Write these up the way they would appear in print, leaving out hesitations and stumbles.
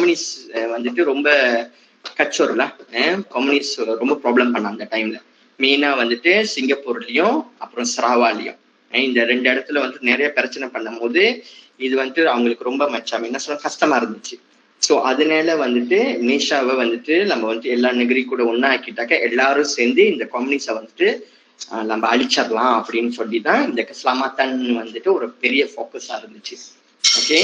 Communist வந்துட்டு ரொம்ப கச்சோர்ல communist ரொம்ப ப்ராப்ளம் பண்ணாங்க அந்த டைம்ல. மெயினா வந்துட்டு சிங்கப்பூர்லயும் அப்புறம் சராவாலையும் இந்த 2 இடத்துல வந்து நிறைய பிரச்சனை பண்ணும் போது இது வந்துட்டு அவங்களுக்கு ரொம்ப மச்சாம என்ன சொல்ல கஷ்டமா இருந்துச்சு. ஸோ அதனால வந்துட்டு நேஷாவை வந்துட்டு நம்ம வந்துட்டு எல்லா நகரி கூட ஒன்னா ஆக்கிட்டாக்க எல்லாரும் சேர்ந்து இந்த கம்யூனிஸ்ட வந்துட்டு நம்ம அழிச்சிடலாம் அப்படின்னு சொல்லிதான் இந்த கஸ்லாமாத்தான் வந்துட்டு ஒரு பெரிய ஃபோக்கஸா இருந்துச்சு. ஓகே,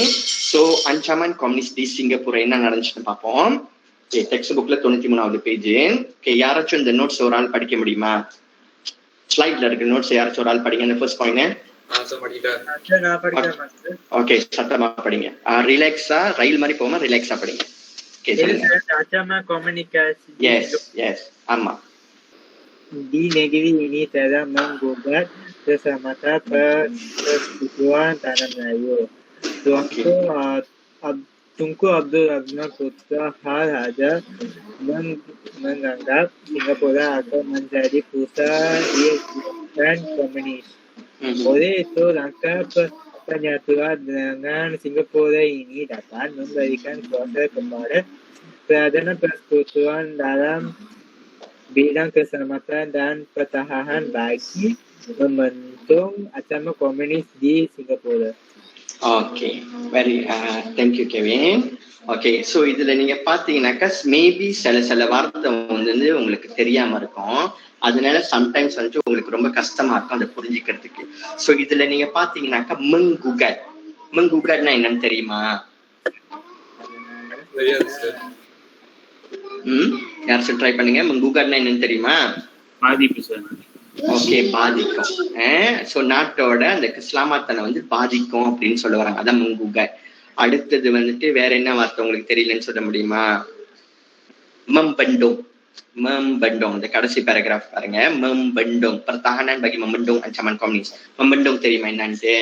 ஸோ அன்சாமன் கம்யூனிஸ்ட் டி சிங்கப்பூர் என்ன நடந்துச்சுன்னு பார்ப்போம். டெக்ஸ்ட் புக்ல 93வது பேஜ். யாராச்சும் இந்த நோட்ஸ் ஒரு ஆள் படிக்க முடியுமா? ஸ்லைட்ல இருக்கு நோட்ஸ், யாராச்சும் ஒரு ஆள் படிங்க. இந்த ஃபர்ஸ்ட் பாயிண்ட் ஓகே, சத்தமா படிங்க. ரிலாக்ஸா ரயில் மாதிரி போகாம ரிலாக்ஸா படிங்க. ஓகே சொல்லுங்க. எஸ் எஸ் ஆமா. Di negeri ini telah menggugat semata persekutuan tanah Melayu. Tunku Abdul Rahman Putra hal ada menganggap Singapura akan menjadi pusat dan komunis. Oleh itu langkah penyatuan dengan Singapura ini dapat memberikan kuasa kepada Perdana Persekutuan dalam bidang keselamatan dan pertahanan bagi membentuk ancaman komunis di Singapura. Okay, very thank you Kevin. Okay, so இதுல நீங்க பாத்தீங்கன்னாக்கா maybe சில வார்த்தை வந்து உங்களுக்கு தெரியாம இருக்கும். அதனால சம்டைம்ஸ் வந்துட்டு உங்களுக்கு ரொம்ப கஷ்டமா இருக்கும் அதை புரிஞ்சுக்கிறதுக்கு. ஸோ இதுல நீங்க பாத்தீங்கன்னாக்கா மங்குகட்னா என்னன்னு தெரியுமா? யாராச்சும் ட்ரை பண்ணுங்க. மங்குகட்னா என்னன்னு தெரியுமா? பாதிப்பு சார். ஓகே, பாதிக்கும். ஸோ நாட்டோட அந்த இஸ்லாமாத்தனை வந்து பாதிக்கும் அப்படின்னு சொல்ல வராங்க. அதான் மங்குகட். அடுத்தது வந்துட்டு வேற என்ன வார்த்தை உங்களுக்கு தெரியலன்னு சொல்ல முடியுமா? மம்பண்டோம். இந்த கடைசி பேராகிராஃப் பாருங்க. மம்பண்டோம் pertahanan bagi membendung ancaman komunis. membendung தெரியுமா என்னன்ட்டு?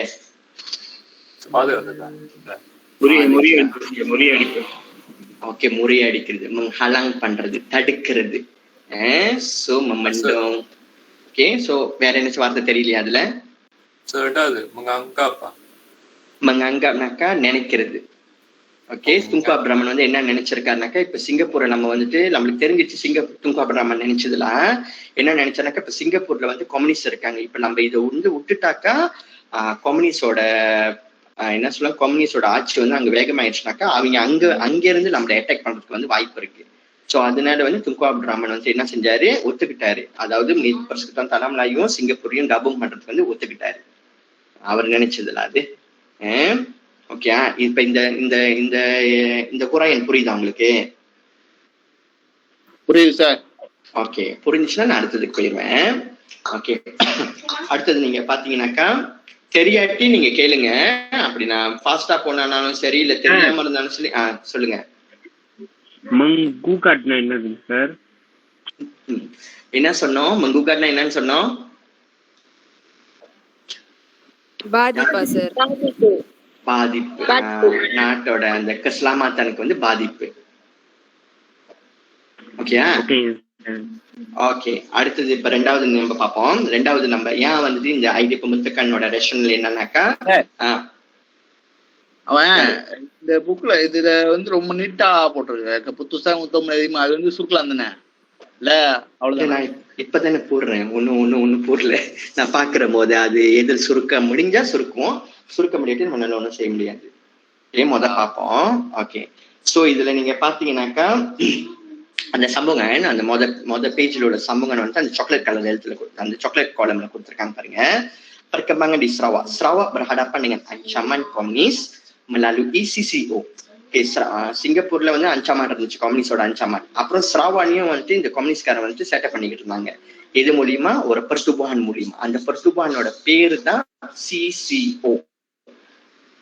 ஓகே, முறியடிக்கிறது, ஹலாங் பண்றது, தடுக்கிறது. So membendung. ஓகே, சோ வேற என்ன வார்த்தை தெரியலையா அதுல? மங்காப்னாக்கா நினைக்கிறது. ஓகே, துங்கு அப்துல் ரஹ்மான் வந்து என்ன நினைச்சிருக்காருனாக்கா, இப்ப சிங்கப்பூரை நம்ம வந்துட்டு நம்மளுக்கு தெரிஞ்சிச்சு. துங்கு அப்துல் ரஹ்மான் நினைச்சதுலாம் என்ன நினைச்சானாக்கா, இப்ப சிங்கப்பூர்ல வந்து கம்யூனிஸ்ட் இருக்காங்க. இப்ப நம்ம இதை வந்து விட்டுட்டாக்கா கம்யூனிஸ்டோட என்ன சொல்ல கம்யூனிஸ்டோட ஆட்சி வந்து அங்க வேகமாயிடுச்சுனாக்கா அவங்க அங்க இருந்து நம்மளை அட்டாக் பண்றதுக்கு வந்து வாய்ப்பு இருக்கு. சோ அதனால வந்து துங்கு அப்துல் ரஹ்மான் வந்து என்ன செஞ்சாரு, ஒத்துக்கிட்டாரு. அதாவது பர்ஸ்குத்தான் தனா மலாயும் சிங்கப்பூரையும் டபுள் பண்றதுக்கு வந்து ஒத்துக்கிட்டாரு. அவர் நினைச்சதுல அது. ஓகே, இப்ப இந்த இந்த இந்த இந்த குரான் புரியுதா உங்களுக்கு? புரியுது சார். ஓகே, புரிஞ்சுச்சுன்னா நான் அடுத்ததுக்கு போயிருவேன். ஓகே, அடுத்தது நீங்க பாத்தீங்கன்னாக்கா தெரியாட்டி நீங்க கேளுங்க. அப்படி நான் ஃபாஸ்டா போனாலும் சரி, இல்ல தெரியாம இருந்தாலும் சரி. சொல்லுங்க. மங்குகட்னா என்னது சார்? என்ன சொன்னோம்? மங்குகட்னா என்னன்னு சொன்னோம்? பாதிப்பா சார்? பாதிப்பு. நாட்டோட அந்த இஸ்லாமாத்தானுக்கு வந்து பாதிப்பு. Okay, okay. அடுத்தது இப்ப ரெண்டாவது நம்ம பார்ப்போம். ரெண்டாவது நம்ம ஏன் வந்துட்டு இந்த ஐடிப்பு முத்துக்கண்ணோட ரெஷன்ல என்னன்னாக்கா, அவன் இந்த புக்ல இதுல வந்து ரொம்ப நீட்டா போட்டிருக்க புத்துசா முத்தம் அதிகமா அது வந்து சுருக்கலாம் தானே? இல்ல அவ்வளவுதான். நான் இப்பதானே போடுறேன். ஒண்ணு போடல. நான் பாக்குற போது அது எதில் சுருக்க முடிஞ்சா சுருக்குவோம், சுருக்க முடியாது நம்ம ஒண்ணும் செய்ய முடியாது. பார்ப்போம். ஓகே, சோ இதுல நீங்க பாத்தீங்கன்னாக்கா அந்த சம்பவம் அந்த மொத பேஜ்ல உள்ள சம்பவம் வந்து அந்த சாக்லேட் கலர் எழுத்துல அந்த சாக்லேட் காலம்ல கொடுத்துருக்காங்க பாருங்க. Perkembangan di Sarawak. Sarawak berhadapan dengan ancaman komunis melalui CCO. சிங்கப்பூர்ல வந்து அஞ்சாமான் இருந்துச்சு, கம்யூனிஸ்டோட அஞ்சாமான். அப்புறம் சராவாலையும் வந்துட்டு இந்த கம்யூனிஸ்ட்காரன் வந்துட்டு சேட்டை பண்ணிக்கிட்டு இருந்தாங்க. இது மூலியமா ஒரு பர்சுபான் மூலியமா. அந்த பர்சுபானோட பேரு தான் CCO,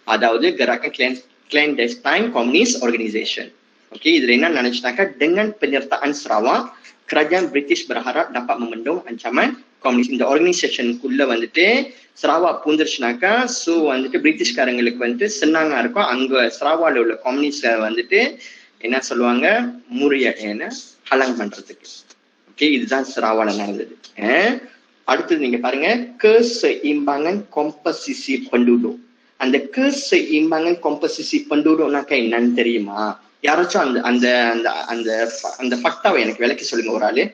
அதாவது Gerakan Clandestine Communist Organization. Okey, இதுல என்ன நினைச்சுனாக்கா, dengan penyertaan Sarawak, kerajaan British berharap dapat membendung ancaman komunis. இந்த ஆர்கனைசேஷனுக்குள்ள வந்துட்டு சராவாக் பூந்துருச்சுனாக்கா, ஸோ வந்துட்டு பிரிட்டிஷ்காரங்களுக்கு வந்துட்டு சின்னாங்கா இருக்கும். அங்க சராவால உள்ள கம்யூனிஸ்ட வந்துட்டு என்ன சொல்லுவாங்க, ஹலாங் பண்றதுக்கு. ஓகே, இதுதான் சராவால நடந்தது. அடுத்தது நீங்க பாருங்க, keseimbangan komposisi penduduk. அந்த keseimbangan komposisi pendudukனாக்கா என்னன்னு தெரியுமா? யாராச்சும் அந்த அந்த அந்த அந்த அந்த ஃபக்டாவை எனக்கு விளக்கி சொல்லுங்க ஒரு ஆளு.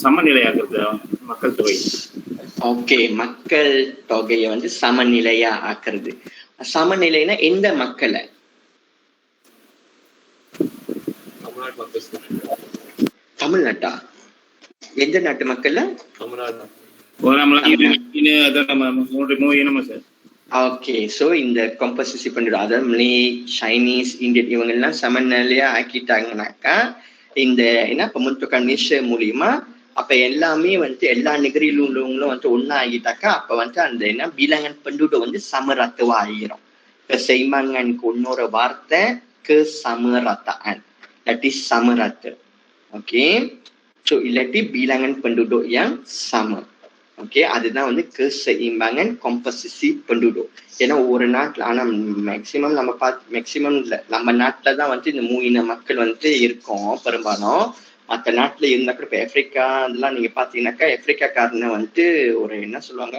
சமநிலையாகிறது மக்கள் தொகை. ஓகே, மக்கள் தொகையை வந்து சமநிலையா ஆக்குறது. சமநிலைனா எந்த மக்களை? தமிழ்நாட்டா? எந்த நாட்டு மக்கள்ல? ஓகே, சோ இந்த கம்பல்சரி பண்ணிடும். அதாவது மலே, சைனீஸ், இந்தியன் இவங்க எல்லாம் சமநிலையா ஆக்கிட்டாங்கன்னாக்கா இந்த என்ன பமுத்துக்கான் நேஷன் மூலியமா அப்ப எல்லாமே வந்து எல்லா நகரிலும் உள்ளவங்களும் வந்து ஒன்னா ஆகிட்டாக்கா அப்ப வந்து அந்த என்ன bilangan penduduk வந்து சமரத்துவா ஆகிரும். Keseimbanganku இன்னொரு வார்த்தை kesamarataan, that is samarata. Okay, so இல்லாட்டி bilangan penduduk yang sama. Okay, அதுதான் வந்து keseimbangan komposisi penduduk. ஏன்னா ஒரு நாட்டுல ஆனா மேக்சிமம் நம்ம மேக்சிமம் இல்ல நம்ம நாட்டுல தான் வந்து இந்த மூணு மக்கள் வந்து இருக்கோம் பெரும்பாலும். மற்ற நாட்டுல இருந்தா கூட இப்ப ஆப்பிரிக்கா அதெல்லாம் நீங்க பாத்தீங்கன்னாக்கா ஆப்பிரிக்காக்காரனை வந்து ஒரு என்ன சொல்லுவாங்க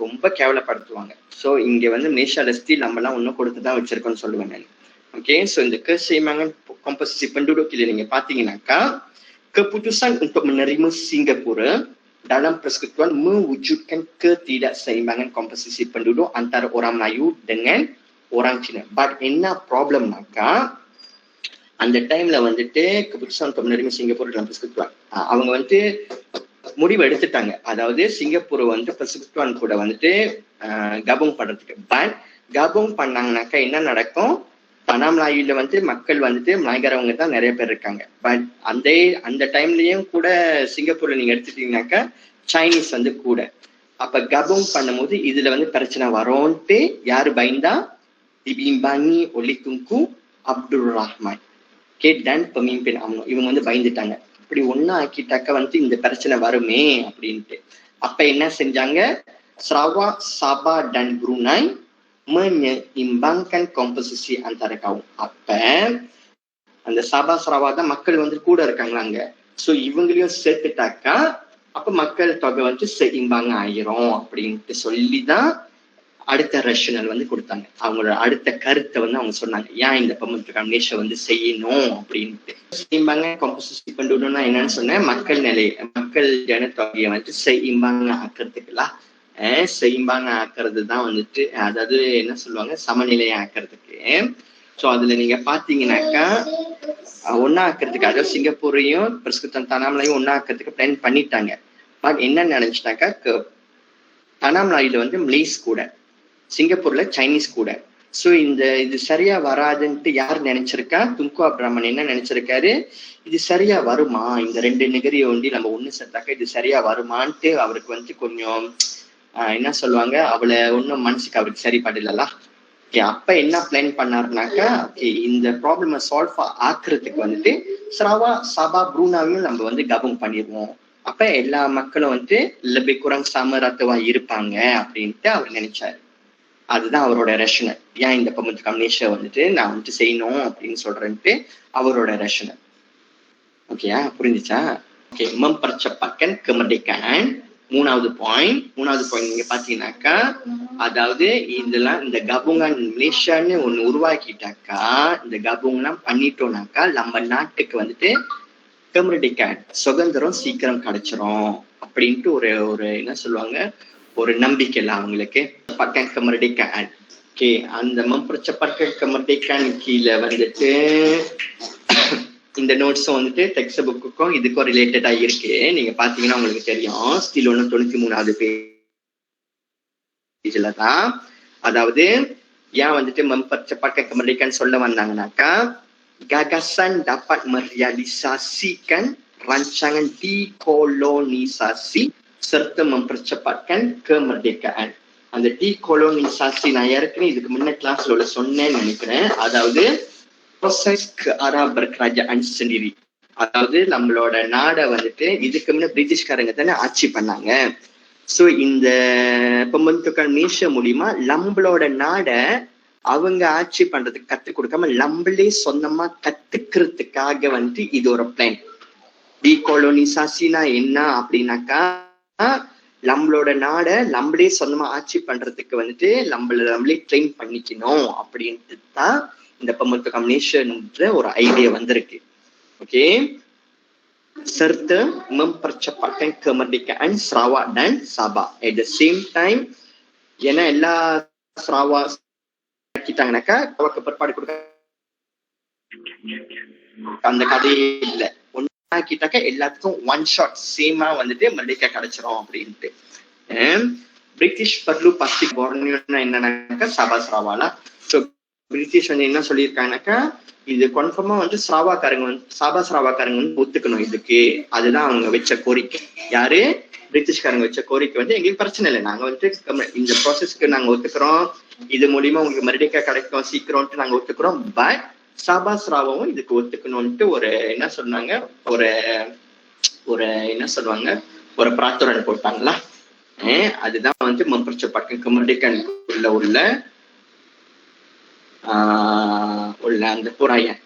ரொம்ப கேவலப்படுத்துவாங்க. ஸோ இங்க வந்து மலேசியால ஸ்டில் நம்ம எல்லாம் ஒன்னும் கொடுத்துதான் வச்சிருக்கோம்னு சொல்லுவேன் நான். ஓகே, ஸோ இந்த keseimbangan komposisi penduduk இதுல நீங்க பாத்தீங்கன்னாக்கா keputusan untuk menerima Singapura dalam persekutuan mewujudkan ketidakseimbangan komposisi penduduk antara orang Melayu dengan orang Cina. But என்ன ப்ராப்ளம்னாக்கா அந்த டைம்ல வந்துட்டு keputusan untuk menerima Singapura dalam persekutuan அவங்க வந்து முடிவு எடுத்துட்டாங்க. அதாவது சிங்கப்பூர் வந்து persekutuan கூட வந்துட்டு கபுங் பண்றதுக்கு. பட் கபுங் பண்ணாங்கனாக்கா என்ன நடக்கும்? பனாமலாயில வந்து மக்கள் வந்துட்டு மலாய்காரவங்க தான் நிறைய பேர் இருக்காங்க. பட் அந்த டைம்லயும் கூட சிங்கப்பூர்ல நீங்க எடுத்துட்டீங்கன்னாக்கா சைனீஸ் வந்து கூட. அப்ப கபுங் பண்ணும்போது இதுல வந்து பிரச்சனை வரும்ட்டு யாரு பயந்தா? dibimbangi oleh Tunku Abdul Rahman. Okay, dan pemimpin UMNO இவங்க வந்து பயந்துட்டாங்க. இப்படி ஒன்னா ஆக்கிட்டாக்க வந்து இந்த பிரச்சனை வருமே அப்படின்ட்டு. அப்ப என்ன செஞ்சாங்க? Sarawak, Sabah dan Brunei menyeimbangkan komposisi antara kaum. அப்ப அந்த சபா சரவா தான் மக்கள் வந்து கூட இருக்காங்களா அங்க. சோ இவங்களையும் சேர்த்துட்டாக்கா அப்ப மக்கள் தொகை வந்து இம்பாங்க ஆயிரும் அப்படின்ட்டு சொல்லிதான் அடுத்த ரேஷனல் வந்து கொடுத்தாங்க. அவங்களோட அடுத்த கருத்தை வந்து அவங்க சொன்னாங்க ஏன் இந்த பமுத்துக்கான் நேஷன் வந்து செய்யணும் அப்படின்ட்டு. இம்பாங்க கம்போசிசி பண்ணணும்னா என்னன்னு சொன்னேன், மக்கள் ஜனத்தொகையை வந்து இம்பாங்க ஆக்கிறதுக்குலாம் செய்யும்பாங்க ஆக்குறது தான் வந்துட்டு, அதாவது என்ன சொல்லுவாங்க சமநிலையை ஆக்குறதுக்கு. ஸோ அதுல நீங்க பாத்தீங்கன்னாக்கா ஒன்னா ஆக்குறதுக்கு, அதாவது சிங்கப்பூரையும் பிரஸ்குத்தன் தனாமலையும் ஒன்னா ஆக்குறதுக்கு பிளான் பண்ணிட்டாங்க. பட் என்ன நினைச்சிட்டாக்கா தனாமலாயில வந்து மலேஸ் கூட, சிங்கப்பூர்ல சைனீஸ் கூட. ஸோ இது சரியா வராதுன்ட்டு யார் நினைச்சிருக்கா? துங்கு அப்ரமன் என்ன நினைச்சிருக்காரு, இது சரியா வருமா, இந்த ரெண்டு நகரியை ஒண்டி நம்ம ஒண்ணு சேர்த்தாக்கா இது சரியா வருமான்ட்டு அவருக்கு வந்து கொஞ்சம் என்ன சொல்லுவாங்க அவளை ஒன்னும் மனசுக்கு அவருக்கு சரிப்படல. அப்ப என்ன பிளான் பண்ணாருனாக்கா இந்த ப்ராப்ளம சால்வ் ஆக்குறதுக்கு வந்துட்டு சரவா, சபா, ப்ரூனாவையும் நம்ம வந்து கபுங் பண்ணிடுவோம். அப்ப எல்லா மக்களும் வந்து லெபி குரங் சமரத்துவா இருப்பாங்க அப்படின்ட்டு அவர் நினைச்சாரு. அதுதான் அவரோட ரேஷனல். ஏன் இந்த பமுத்துக்கான் நேஷன் வந்துட்டு நான் வந்துட்டு செய்யணும் அப்படின்னு சொல்றேன்ட்டு அவரோட ரேஷனல். ஓகேயா, புரிஞ்சுச்சா? Okay, mempercepatkan kemerdekaan. மூணாவது பாயிண்ட் நீங்க பாத்தீங்கன்னாக்கா, அதாவது இதெல்லாம் இந்த கபுங்கான் மலேசியான்னு ஒண்ணு உருவாக்கிட்டாக்கா, இந்த கபுங்லாம் பண்ணிட்டோம்னாக்கா நம்ம நாட்டுக்கு வந்துட்டு கெமர்டிகான் சுதந்திரம் சீக்கிரம் கிடைச்சிரும் அப்படின்ட்டு ஒரு என்ன சொல்லுவாங்க ஒரு நம்பிக்கை இல்லை அவங்களுக்கு. பக்கன் கெமர்டிகான். ஓகே, அந்த mempercepatkan kemerdekaan கீழே வந்துட்டு இந்த நோட்ஸும் வந்துட்டு டெக்ஸ்ட் புக்குக்கும் இதுக்கும் ரிலேட்டடா இருக்கு. நீங்க பாத்தீங்கன்னா உங்களுக்கு தெரியும். ஸ்டில் 193வது பேஜ்ல தான். அதாவது ஏன் வந்துட்டு mempercepatkan kemerdekaan சொல்ல வந்தாங்கன்னாக்கா, gagasan dapat merealisasikan rancangan dekolonisasi serta mempercepatkan kemerdekaan. அந்த dekolonisasi நான் ஏற்கனவே இதுக்கு முன்ன கிளாஸ்ல சொன்னேன்னு நினைக்கிறேன். அதாவது proses ke arah berkerajaan sendiri. அதாவது நம்மளோட நாடை வந்துட்டு இதுக்கு முன்ன பிரிட்டிஷ்காரங்க தானே ஆட்சி பண்ணாங்க. சோ இந்த பம்பந்துக்கான் நேஷன் மூலியமா நம்மளோட நாடை அவங்க ஆட்சி பண்றதுக்கு கத்து கொடுக்காம நம்மளே சொந்தமா கத்துக்கிறதுக்காக வந்துட்டு இது ஒரு பிளான். டீகோலோனிசாசினா என்ன அப்படின்னாக்கா, நம்மளோட நாடை நம்மளே சொந்தமா ஆட்சி பண்றதுக்கு வந்துட்டு நம்மளே ட்ரெயின் பண்ணிக்கணும் அப்படின்ட்டு தான் இந்த pembentukan Malaysia ஒரு ஐடியா வந்திருக்கு. Okay, serta mempercepatkan kemerdekaan Sarawak dan Sabah at the same time. ஏன்னா எல்லா Sarawak ஆக்கிட்டாங்கனாக்கா அவருக்கு பிற்பாடு கொடுக்க அந்த கதையே இல்லை. ஒன்னாக்கிட்டாக்க எல்லாத்துக்கும் ஒன் ஷாட் சேமா வந்துட்டு மல்லிகா கிடைச்சிரும் அப்படின்ட்டு. பிரிட்டிஷ் பர்லு பஸ்டி போர்னியோன்னா என்னன்னாக்கா சபா சராவாலா. ஸோ பிரிட்டிஷ் வந்து என்ன சொல்லியிருக்காங்கனாக்கா இது கன்ஃபார்மா வந்து சராவாக்காரங்க வந்து சாபா சராவாக்காரங்க வந்து ஒத்துக்கணும் இதுக்கு. அதுதான் அவங்க வச்ச கோரிக்கை. யாரு? பிரிட்டிஷ்காரங்க வச்ச கோரிக்கை வந்து எங்களுக்கு பிரச்சனை இல்லை, நாங்க வந்து இந்த ப்ராசஸ்க்கு நாங்க ஒத்துக்கிறோம், இது மூலியமா உங்களுக்கு மறுடிக்கா கிடைக்கும் சீக்கிரம்ட்டு நாங்க ஒத்துக்கிறோம். பட் சாபா சராவும் இதுக்கு ஒத்துக்கணும்ட்டு ஒரு என்ன சொன்னாங்க, ஒரு ஒரு என்ன சொல்லுவாங்க, ஒரு பிரார்த்தனை போட்டாங்களா. அதுதான் வந்து mempercepatkan kemerdekaan உள்ள அந்த புராயம்.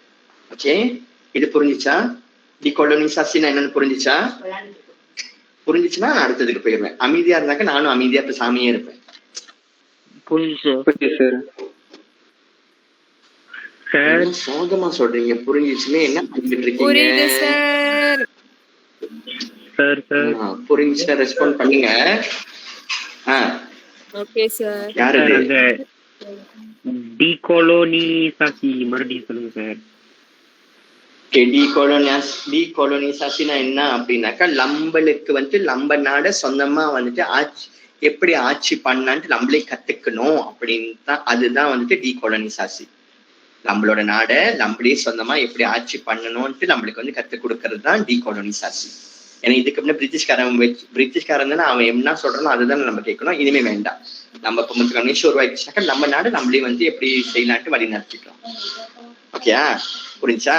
ஓகே, இது புரிஞ்சிச்சா? டிகோலோனிசேஷன் என்னன்னு புரிஞ்சிச்சா? புரிஞ்சிச்சுன்னா நான் அடுத்ததுக்கு போயிடுவேன். அமைதியா இருந்தாக்க நானும் அமைதியா இப்ப சாமியே இருப்பேன். சோகமா சொல்றீங்க, புரிஞ்சிச்சுன்னு என்ன பண்ணிட்டு இருக்கீங்க? புரிஞ்சுச்சுன்னா ரெஸ்பாண்ட் பண்ணுங்க. Okay sir. யாரு? டீகோலோனிசாசி மறுபடியும் சொல்லுங்க சார். டீகோலோனிசேஷன் என்ன அப்படின்னாக்கா நம்மளுக்கு வந்து நம்ம நாட சொந்தமா வந்துட்டு எப்படி ஆட்சி பண்ணான்ட்டு நம்மளே கத்துக்கணும் அப்படின்னு தான். அதுதான் வந்துட்டு டீகோலோனிசாசி. நம்மளோட நாடை நம்மளே சொந்தமா எப்படி ஆட்சி பண்ணணும்ட்டு நம்மளுக்கு வந்து கத்துக் கொடுக்கறது தான் டீகோலோனிசாசி. ஏன்னா இதுக்கு முன்னாடி பிரிட்டிஷ்காரன் தானே அவன் என்ன சொல்றானோ அதுதான் நம்ம கேட்கணும். இனிமே வேண்டாம், நம்ம இப்போ மலேசியா உருவாக்கிச்சாக்கா நம்ம நாடு நம்மளே வந்து எப்படி செய்யலான்ட்டு வழி நடத்திக்கலாம். ஓகேயா? புரிஞ்சா?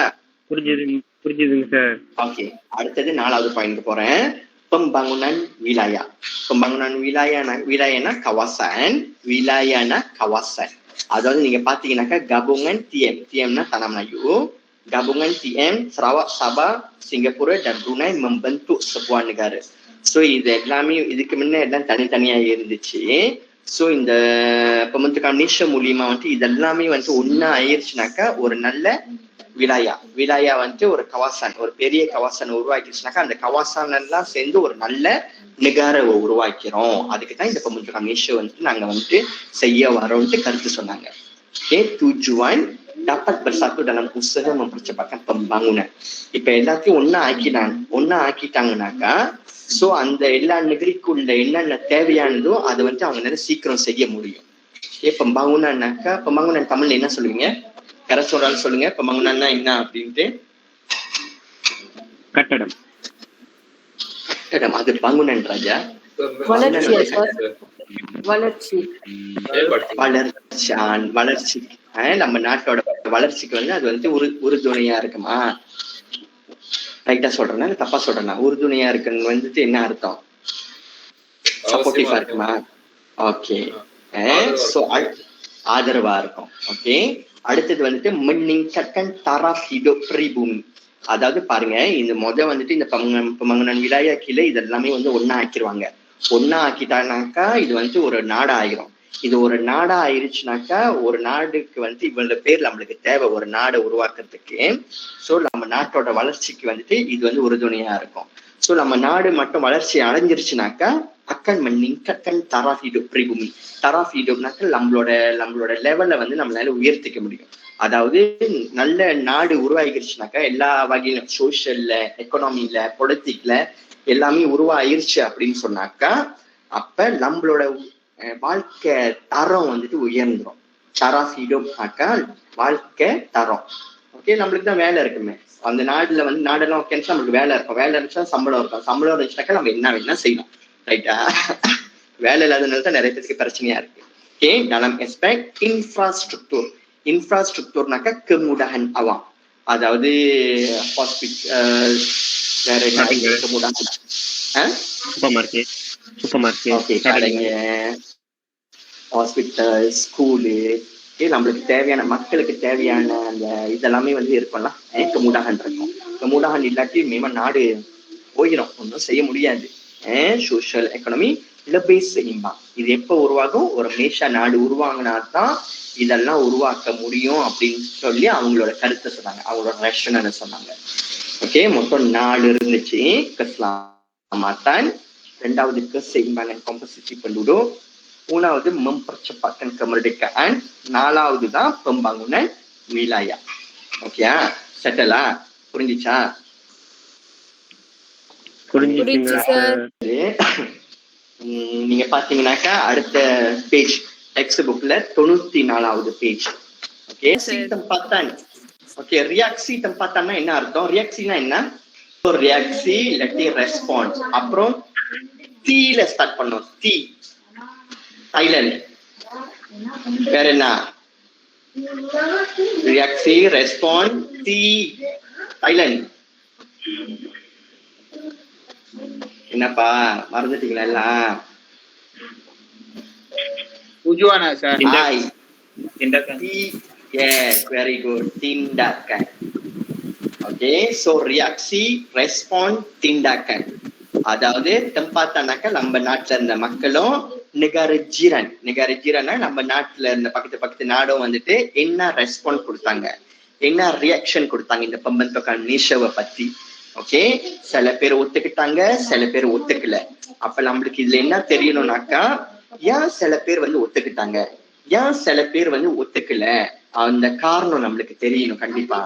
புரிஞ்சுதுங்க சார். ஓகே, அடுத்தது 4வது பாயிண்ட் போறேன். pembangunan wilayah. Pembangunan wilayahனா kawasan, wilayahனா kawasan. அதாவது நீங்க பாத்தீங்கன்னாக்கா gabungan TM னா Tanah Melayu, gabungan TM Sarawak, Sabah, Singapura dan Brunei membentuk sebuah negara. So இது எல்லாமே இதுக்கு முன்ன எல்லாம் தனித்தனியா இருந்துச்சு. ஸோ இந்த pembentukan Malaysia மூலியமா வந்து இதெல்லாமே வந்து ஒன்னா ஆயிடுச்சுனாக்கா ஒரு நல்ல விலாயா வந்து ஒரு கவாசான், ஒரு பெரிய கவாசான் உருவாக்கிடுச்சுனாக்கா அந்த கவாசான் எல்லாம் சேர்ந்து ஒரு நல்ல நிகார உருவாக்கிறோம். அதுக்குதான் இந்த pembentukan Malaysia வந்து நாங்க வந்துட்டு செய்ய வரோம்ட்டு கருத்து சொன்னாங்க. tujuan dapat bersatu dalam usaha mempercepatkan pembangunan. இப்ப எல்லாத்தையும் ஒன்னா ஆக்கிட்டாங்கனாக்கா சோ அந்த எல்லா நகரிக்குள்ள என்னென்ன தேவையானதோ அதை வந்து அவங்க சீக்கிரம் செய்ய முடியும். pembangunanனாக்கா pembangunan தமிழ்ல என்ன சொல்லுவீங்க? யாராச்சும் சொல்றாலும் சொல்லுங்க. pembangunanனா என்ன அப்படின்ட்டு. கட்டடம். அது bangunan ராஜா. வளர்ச்சி நம்ம நாட்டோட வளர்ச்சிக்கு வந்து அது வந்து உறுதுணையா இருக்குமா? ரைட்டா சொல்றேன்னா தப்பா சொல்றேன்னா? உறுதுணையா இருக்குன்னு வந்துட்டு என்ன அர்த்தம்? சப்போர்ட்டிவா இருக்குமா? ஓகே, சோ ஆதரவா இருக்கும். ஓகே, அடுத்தது வந்துட்டு meningkatkan taraf hidup pribumi. அதாவது பாருங்க, இந்த வந்துட்டு இந்த pembangunan wilayah கீழே இதெல்லாமே வந்து ஒன்னா ஆக்கிடுவாங்க. ஒன்னா ஆக்கிட்டானாக்கா இது வந்து ஒரு நாடா ஆயிரும். இது ஒரு நாடா ஆயிருச்சுனாக்கா ஒரு நாடுக்கு வந்து இவ்வளவு பேர் நம்மளுக்கு தேவை ஒரு நாடை உருவாக்குறதுக்கு. சோ நம்ம நாட்டோட வளர்ச்சிக்கு வந்துட்டு இது வந்து உறுதுணையா இருக்கும். சோ நம்ம நாடு மட்டும் வளர்ச்சி அடைஞ்சிருச்சுனாக்கா அக்கன் meningkatkan taraf hidup pribumi. taraf hidupனாக்க நம்மளோட லெவல்ல வந்து நம்மளால உயர்த்திக்க முடியும். அதாவது நல்ல நாடு உருவாகிருச்சுனாக்கா எல்லா வகையிலும் சோசியல்ல, எக்கனாமில, பொலிட்டிக்ல எல்லாமே உருவாயிருச்சு அப்படின்னு சொன்னாக்கா அப்ப நம்மளோட வாழ்க்கை தரம் வந்துட்டு உயர்ந்துடும். taraf hidupனாக்கா வாழ்க்கை தரம். ஓகே, நம்மளுக்கு தான் வேலை இருக்குமே அந்த நாடுல வந்து நாடெல்லாம் ஓகேன்னு நம்மளுக்கு வேலை இருக்கும். வேலை இருந்துச்சுன்னா சம்பளம் இருக்கும். சம்பளம் இருந்துச்சுனாக்கா நம்ம என்ன வேணா செய்யலாம். ரைட்டா? வேலை இல்லாதனால தான் நிறைய பேருக்கு பிரச்சனையா இருக்கு. Okay, dalam aspek infrastrukturனாக்கா kemudahan awam. அதாவது ஹாஸ்பிட்டல், வேற என்ன kemudahan? Super market. ஓகே, கடைங்க, ஹாஸ்பிட்டல், ஸ்கூலு, நம்மளுக்கு தேவையான மக்களுக்கு தேவையான அந்த இதெல்லாமே வந்து இருக்கும்ல. kemudahan இருக்கும். kemudahan இல்லாட்டி மேமா நாடு போயிடும், ஒன்றும் செய்ய முடியாது. Social economy lebih seimbang. இது எப்ப உருவாகும்? ஒரு மலேசியா நாடு உருவாங்கினா தான் இதெல்லாம் உருவாக்க முடியும் அப்படின்னு சொல்லி அவங்களோட கருத்தை சொன்னாங்க, அவங்களோட ரேஷனல் சொன்னாங்க. ஓகே, மொத்தம் 4 இருந்துச்சு. keselamatan, ரெண்டாவது keseimbangan komposisi penduduk, மூணாவது mempercepatkan kemerdekaan, நாலாவது தான் pembangunan wilayah. ஓகே, செட்டலா? புரிஞ்சிச்சா? புரிஞ்சுச்சுங்க சார். நீங்க பாத்தீங்கன்னாக்கா அடுத்த பேஜ் டெக்ஸ்ட் புக்ல 94வது page. Okay, tempatan. Okay, reaksi tempatan என்ன அர்த்தம்? reaksiனா என்ன? reaksi இல்லாட்டி ரெஸ்பான்ஸ். அப்புறம் T ல ஸ்டார்ட் பண்ணோம். T Thailand. வேற என்ன? reaksi, response, T Thailand. என்னப்பா மறந்துட்டீங்களா எல்லாம்? tujuan sir. tindakan. Yes, very good. Tindakan. Okay, so reaksi, respon, tindakan. அதாவது tempatan நம்ம நாட்டுல இருந்த மக்களும் negara jiran. negara jiran நம்ம நாட்டுல இருந்த பக்கத்து நாடும் வந்துட்டு என்ன ரெஸ்பான்ஸ் கொடுத்தாங்க, என்ன ரியாக்ஷன் கொடுத்தாங்க இந்த pembentukan Malaysia பத்தி. ஓகே, சில பேர் ஒத்துக்கிட்டாங்க, சில பேர் ஒத்துக்கல. அப்ப நம்மளுக்கு இதுல என்ன தெரியணும்னாக்கா, ஏன் சில பேர் ஒத்துக்கிட்டாங்க, ஏன் சில பேர் ஒத்துக்கல, அந்த காரணம் நம்மளுக்கு தெரியணும் கண்டிப்பா.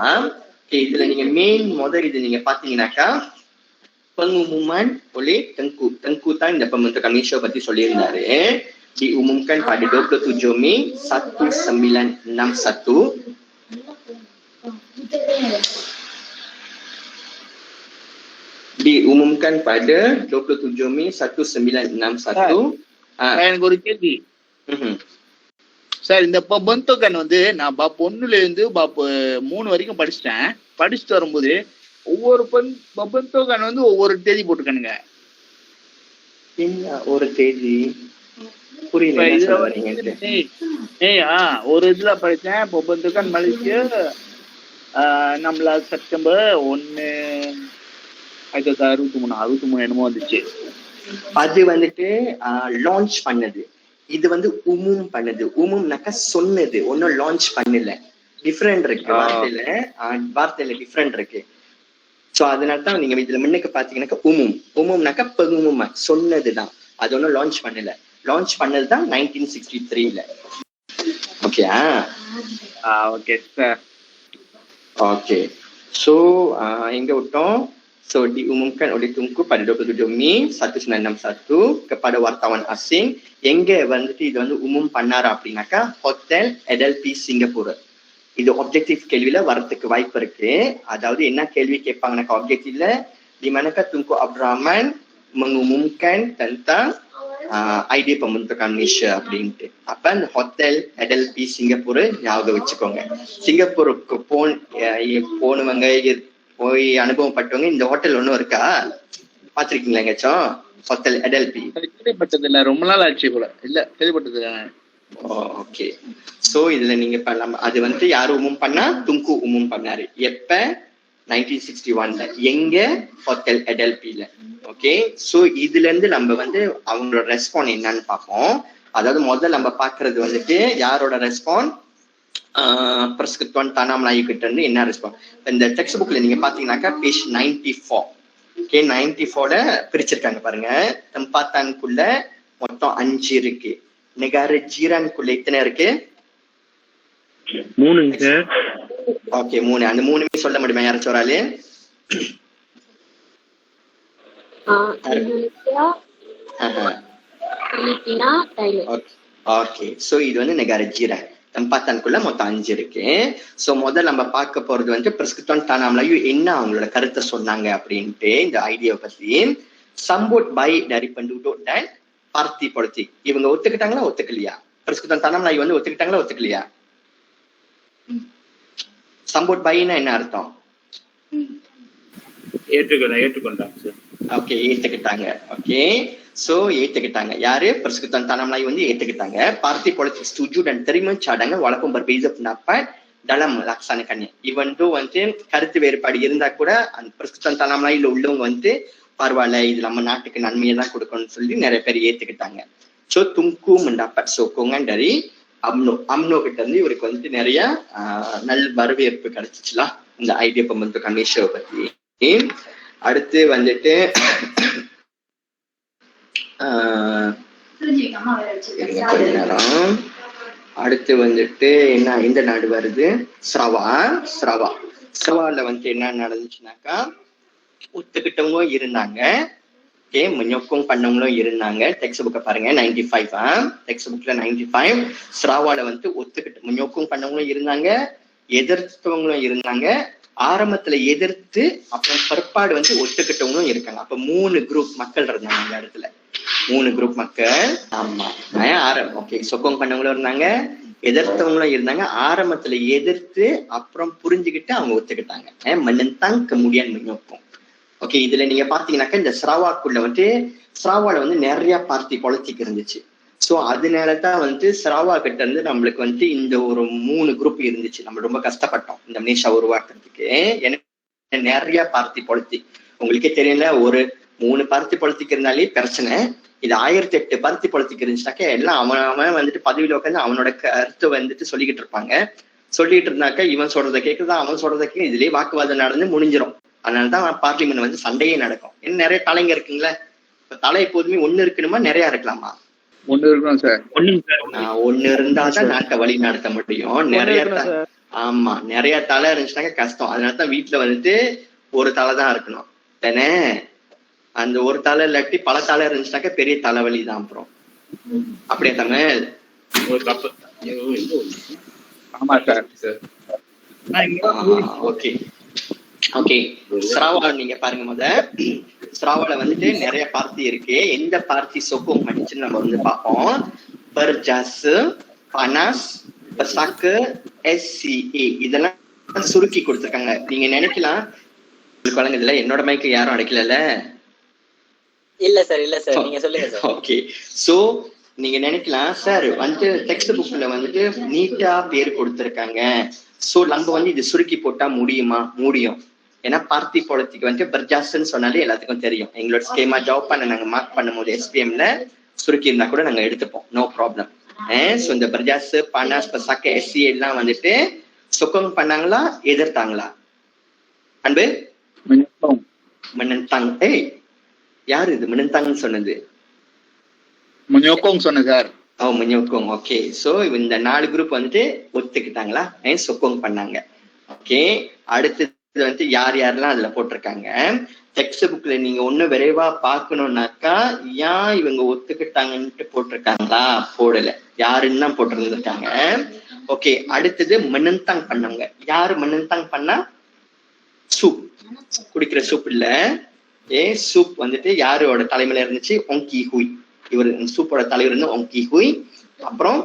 இதுல நீங்க மெயின் முதல் இது நீங்க பாத்தீங்கன்னாக்கா pengumuman oleh Tengku தான் இந்த pembentukan Malaysia பத்தி சொல்லியிருந்தாரு. diumumkan pada 27 Mei 1961. diumumkan pada 27 Mei 1961. எனக்கு ஒரு கேள்வி சார். இந்த pembentukan நான் பாப் 1ல இருந்து பாப் 3 வரைக்கும் படிச்சுட்டு வரும்போது ஒவ்வொரு pembentukan ஒவ்வொரு தேதி போட்டுக்கணுங்க. ஒரு தேதி புரியல. ஒரு இதுல படிச்சேன் pembentukan மலேசியா நம்மள செப்டம்பர் 1 1963 என்னமோ வந்துச்சு. அது லான்ச் பண்ணது. இது உமும் பண்ணது. உமும்னாக்கா சொன்னது, ஒன்னும் லான்ச் பண்ணல. டிஃபரெண்ட் இருக்கு வார்த்தையில டிஃபரெண்ட் இருக்கு. சோ அதனாலதான் நீங்க இதுல முன்னுக்கு பாத்தீங்கன்னாக்கா உமும்னாக்கா பெங்குமுமா சொன்னதுதான், அது ஒன்னும் லான்ச் பண்ணல. லான்ச் பண்ணதுதான் 1963ல. ஓகேயா? Okay sir. ஓகே, சோ எங்க விட்டோம்? So diumumkan oleh Tunku pada 27 Mei 1961 kepada wartawan asing. எங்க இது umum பண்ணாரு அப்படின்னாக்கா ஹோட்டல் எடல்பி சிங்கப்பூர். இது ஆப்ஜெக்டிவ் கேள்வியில வரதுக்கு வாய்ப்பு இருக்கு. அதாவது என்ன கேள்வி கேட்பாங்கன்னாக்கா ஆப்ஜெக்டிவ்ல, di manakah Tunku Abdul Rahman mengumumkan tentang idea pembentukan Malaysia அப்படின்ட்டு. அப்ப அந்த ஹோட்டல் எடல்பி சிங்கப்பூர் ஞாபகம் வச்சுக்கோங்க. சிங்கப்பூருக்கு போனவங்க போய் அனுபவம் பட்டவங்க இந்த ஹோட்டல் ஒன்னும் இருக்கா பாத்திருக்கீங்களா எங்கேயாச்சும்? ஹோட்டல் எடல்பி கேள்விப்பட்டது இல்ல, ரொம்ப நாள் ஆச்சு கூட இல்ல கேள்விப்பட்டது. ஓகே, சோ இதுல நீங்க அது யாரு உமும் பண்ணா? துங்கு உமும் பண்ணாரு. எப்ப? 1961ல. எங்க? ஹோட்டல் எடல்பில. ஓகே, சோ இதுல இருந்து நம்ம அவங்களோட ரெஸ்பான்ஸ் என்னன்னு பார்ப்போம். அதாவது முதல்ல நம்ம பாக்குறது யாரோட ரெஸ்பான்ஸ்? Persekutuan Tanah Melayu கிட்ட இருந்து என்ன ரெஸ்பான்ஸ். இந்த டெக்ஸ்ட் புக்ல நீங்க பாத்தீங்கன்னாக்கா பேஜ் 94. ஓகே, 94ல பிரிச்சிருக்காங்க பாருங்க. tempatan-குள்ள மொத்தம் 5 இருக்கு. negara jiran-குள்ள எத்தனை இருக்கு? 3 சார். ஓகே, 3. அந்த 3மே சொல்ல முடியுமா யாராச்சும் ஒரு ஆளு? Indonesia, Filipina, Thailand. Okay, so இது negara jiran. tempatan-குள்ள மொத்தம் 5 இருக்கு. சோ முதல்ல நம்ம பார்க்க போறது Persekutuan Tanah Melayu என்ன அவங்களோட கருத்தை சொன்னாங்க அப்படின்ட்டு இந்த ஐடியாவை பத்தி. sambut baik dari penduduk dan parti politik. இவங்க ஒத்துக்கிட்டாங்களா ஒத்துக்கலையா? Persekutuan Tanah Melayu ஒத்துக்கிட்டாங்களா ஒத்துக்கலையா? sambut baikனா என்ன அர்த்தம்? ஏற்றுக்கொண்டாங்க சார். ஓகே, ஏத்துக்கிட்டாங்க. ஓகே, சோ ஏத்துக்கிட்டாங்க. யாரு? Persekutuan Tanah Melayu ஏத்துக்கிட்டாங்க. Parti politik setuju dan terima cadangan walaupun berbeza pendapat dalam melaksanakannya. even though கருத்து வேறுபாடு இருந்தா கூட அந்த Persekutuan Tanah Melayu உள்ளவங்க பரவாயில்ல இது நம்ம நாட்டுக்கு நன்மையை தான் கொடுக்கணும்னு சொல்லி நிறைய பேர் ஏத்துக்கிட்டாங்க. So Tunku mendapat sokongan dari UMNO கிட்ட இருந்து இவருக்கு வந்துட்டு நிறைய நல்ல வரவேற்பு கிடைச்சிச்சுலாம் இந்த ஐடியா pembentukan Malaysia பத்தி. அடுத்து வந்துட்டு கொஞ்ச நேரம் அடுத்து வந்துட்டு என்ன இந்த நாடு வருது சவால வந்து என்ன நடந்துச்சுனாக்கா ஒத்துக்கிட்டவங்க இருந்தாங்க, menyokong பண்ணவங்களும் இருந்தாங்க. டெக்ஸ்ட் புக்கை பாருங்க 95 டெக்ஸ்ட் புக்ல 95 சவால வந்து ஒத்துக்கிட்டு menyokong பண்ணவங்களும் இருந்தாங்க, எதிர்த்தவங்களும் இருந்தாங்க. ஆரம்பத்துல எதிர்த்து அப்புறம் பிற்பாடு வந்து ஒத்துக்கிட்டவங்களும் இருக்காங்க. அப்ப 3 குரூப் மக்கள் இருந்தாங்க அந்த இடத்துல, 3 குரூப் மக்கள். ஆமா ஓகே சொக்கோங் பண்ணவங்களும் இருந்தாங்க, எதிர்த்தவங்களும் இருந்தாங்க. ஆரம்பத்துல எதிர்த்து அப்புறம் புரிஞ்சுக்கிட்டு அவங்க ஒத்துக்கிட்டாங்க. menentang kemudian menyokong. ஓகே இதுல நீங்க பாத்தீங்கன்னாக்கா இந்த சரவாக்குள்ள வந்து சரவால வந்து நிறைய பார்ட்டி பாலிட்டிக் இருந்துச்சு. ஸோ அதனாலதான் வந்து சரவா கிட்ட இருந்து நம்மளுக்கு வந்து இந்த ஒரு 3 குரூப் இருந்துச்சு. நம்ம ரொம்ப கஷ்டப்பட்டோம் இந்த மலேசியா உருவாக்குறதுக்கு. ஏன்னா நிறைய பார்ட்டி பாலிட்டிக் உங்களுக்கே தெரியல, ஒரு 3 பார்ட்டி பாலிட்டிக் இருந்தாலே பிரச்சனை. இது 1008 பார்ட்டி பாலிட்டிக் இருந்துச்சுனாக்கா எல்லாம் அவன் வந்துட்டு பதவியில உட்காந்து அவனோட கருத்தை வந்துட்டு சொல்லிக்கிட்டு இருப்பாங்க. சொல்லிட்டு இருந்தாக்கா இவன் சொல்றதை கேட்குறதா அவன் சொல்றதை கேட்க இதுலயே வாக்குவாதம் நடந்து முடிஞ்சிடும். அதனாலதான் பார்லிமெண்ட் வந்து சண்டையே நடக்கும். ஏன்னா நிறைய தலைங்க இருக்குங்களே, இப்ப தலை எப்போதுமே ஒண்ணு இருக்கணுமா நிறைய இருக்கலாமா? ஒண்ணு இருக்கணும் சார். ஒண்ணு இருந்தாதான் நாட்டை வழி நடத்த முடியும். நிறைய ஆமா நிறைய தலை இருந்துச்சுனாக்கா கஷ்டம். அதனாலதான் வீட்டுல வந்துட்டு ஒரு தலை தான் இருக்கணும் தானே. அந்த ஒரு தலை இல்லாட்டி பல தலை இருந்துச்சுனாக்கா பெரிய தலைவலி தான். அப்புறம் அப்படியே தமிழ் ஆமா சார். ஓகே ஓகே சரவால நீங்க பாருங்க. சரவால வந்துட்டு நிறைய பார்ட்டி இருக்கு. எந்த பார்ட்டி சொக்கோங் பண்ணிச்சுன்னு நம்ம வந்து பார்ப்போம். Berjasa, Panas, Pesaka, SCA இதெல்லாம் சுருக்கி கொடுத்துருக்காங்க. நீங்க நினைக்கலாம் குழந்தைல என்னோட மைக்கு யாரும் அடைக்கல. இல்ல சார் நீங்க சொல்லுங்க சார். ஓகே சோ நீங்க நினைக்கலாம் சார் வந்து டெக்ஸ்ட் புக்ல வந்துட்டு நீட்டா பேர் கொடுத்திருக்காங்க. சோ நம்ம வந்து இது சுருக்கி போட்டா முடியும். ஏன்னா பார்ட்டி பாலிட்டிக் வந்து பர்ஜாஸ்ன்னு சொன்னாலே எல்லாத்துக்கும் தெரியும். எங்களோட ஸ்கேமா ஜாப் பண்ண நாங்க மார்க் பண்ணும்போது SPMல சுருக்கி இருந்தா கூட நாங்க எடுத்துப்போம், நோ ப்ராப்ளம். சோ இந்த பர்ஜாஸ் பானாஸ் பசாக்க SCA எல்லாம் வந்துட்டு சொக்கோங் பண்ணாங்களா எதிர்த்தாங்களா? அன்பு menentang. யாரு இது menentang சொன்னது? menyokong சொன்ன சார். menyokong. ஓகே சோ இந்த 4 குரூப் வந்துட்டு ஒத்துக்கிட்டாங்களா, சொக்கோங் பண்ணாங்க. ஓகே அடுத்தது வந்து யாரெல்லாம் அதுல போட்டிருக்காங்க. டெக்ஸ்ட் புக்ல நீங்க ஒண்ணு விரைவா பாக்கணும்னாக்கா ஏன் இவங்க ஒத்துக்கிட்டாங்கன்ட்டு போட்டிருக்காங்களா? போடல, யாருன்னு தான் போட்டிருந்திருக்காங்க. ஓகே அடுத்தது menentang பண்ணவங்க. யாரு menentang பண்ணா? சூப் குடிக்கிற சூப் இல்ல, சூப் வந்துட்டு யாரோட தலைமையில இருந்துச்சு? Ong Kee Hui. இவர் சூப்போட தலைவர் வந்து Ong Kee Hui. அப்புறம்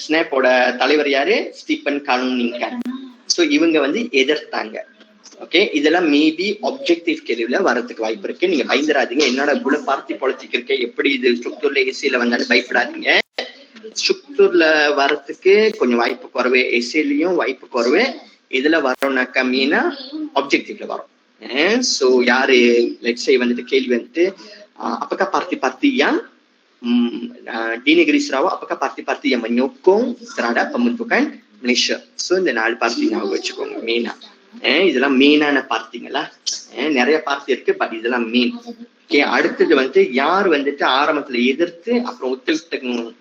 ஸ்னாப்போட தலைவர் யாரு? ஸ்டீபன் கானுனிங்கன். சோ இவங்க வந்து எதிர்த்தாங்க. ஓகே இதெல்லாம் மேபி ஆப்ஜெக்டிவ் கேள்வியில வரதுக்கு வாய்ப்பு இருக்கு. நீங்க பயந்துடாதீங்க. என்னோட குல பார்ட்டி பாலிட்டிக் இருக்கு, எப்படி இது ஸ்ட்ரக்சர்ல ஏசியில வந்தாலும் பயப்படாதீங்க. ஸ்ட்ரக்சர்ல வரதுக்கு கொஞ்சம் வாய்ப்பு குறைவு, ஏசியிலையும் வாய்ப்பு குறைவு. இதுல வரோம்னாக்கா மீனா ஆப்ஜெக்டிவ்ல வரும். சோ யாரு லெட்ஸே வந்துட்டு கேள்வி வந்துட்டு apakah parti-parti yang di negeri Sarawak, apakah parti-parti yang menyokong terhadap pembentukan Malaysia? So இந்த 4 பார்ட்டி ஞாபகம் வச்சுக்கோங்க மெயினா. இதெல்லாம் மெயினான பார்ட்டிங்களா? நிறைய பார்ட்டி இருக்கு, பட் இதெல்லாம் மெயின். ஓகே அடுத்தது வந்து யார் வந்துட்டு ஆரம்பத்துல எதிர்த்து அப்புறம்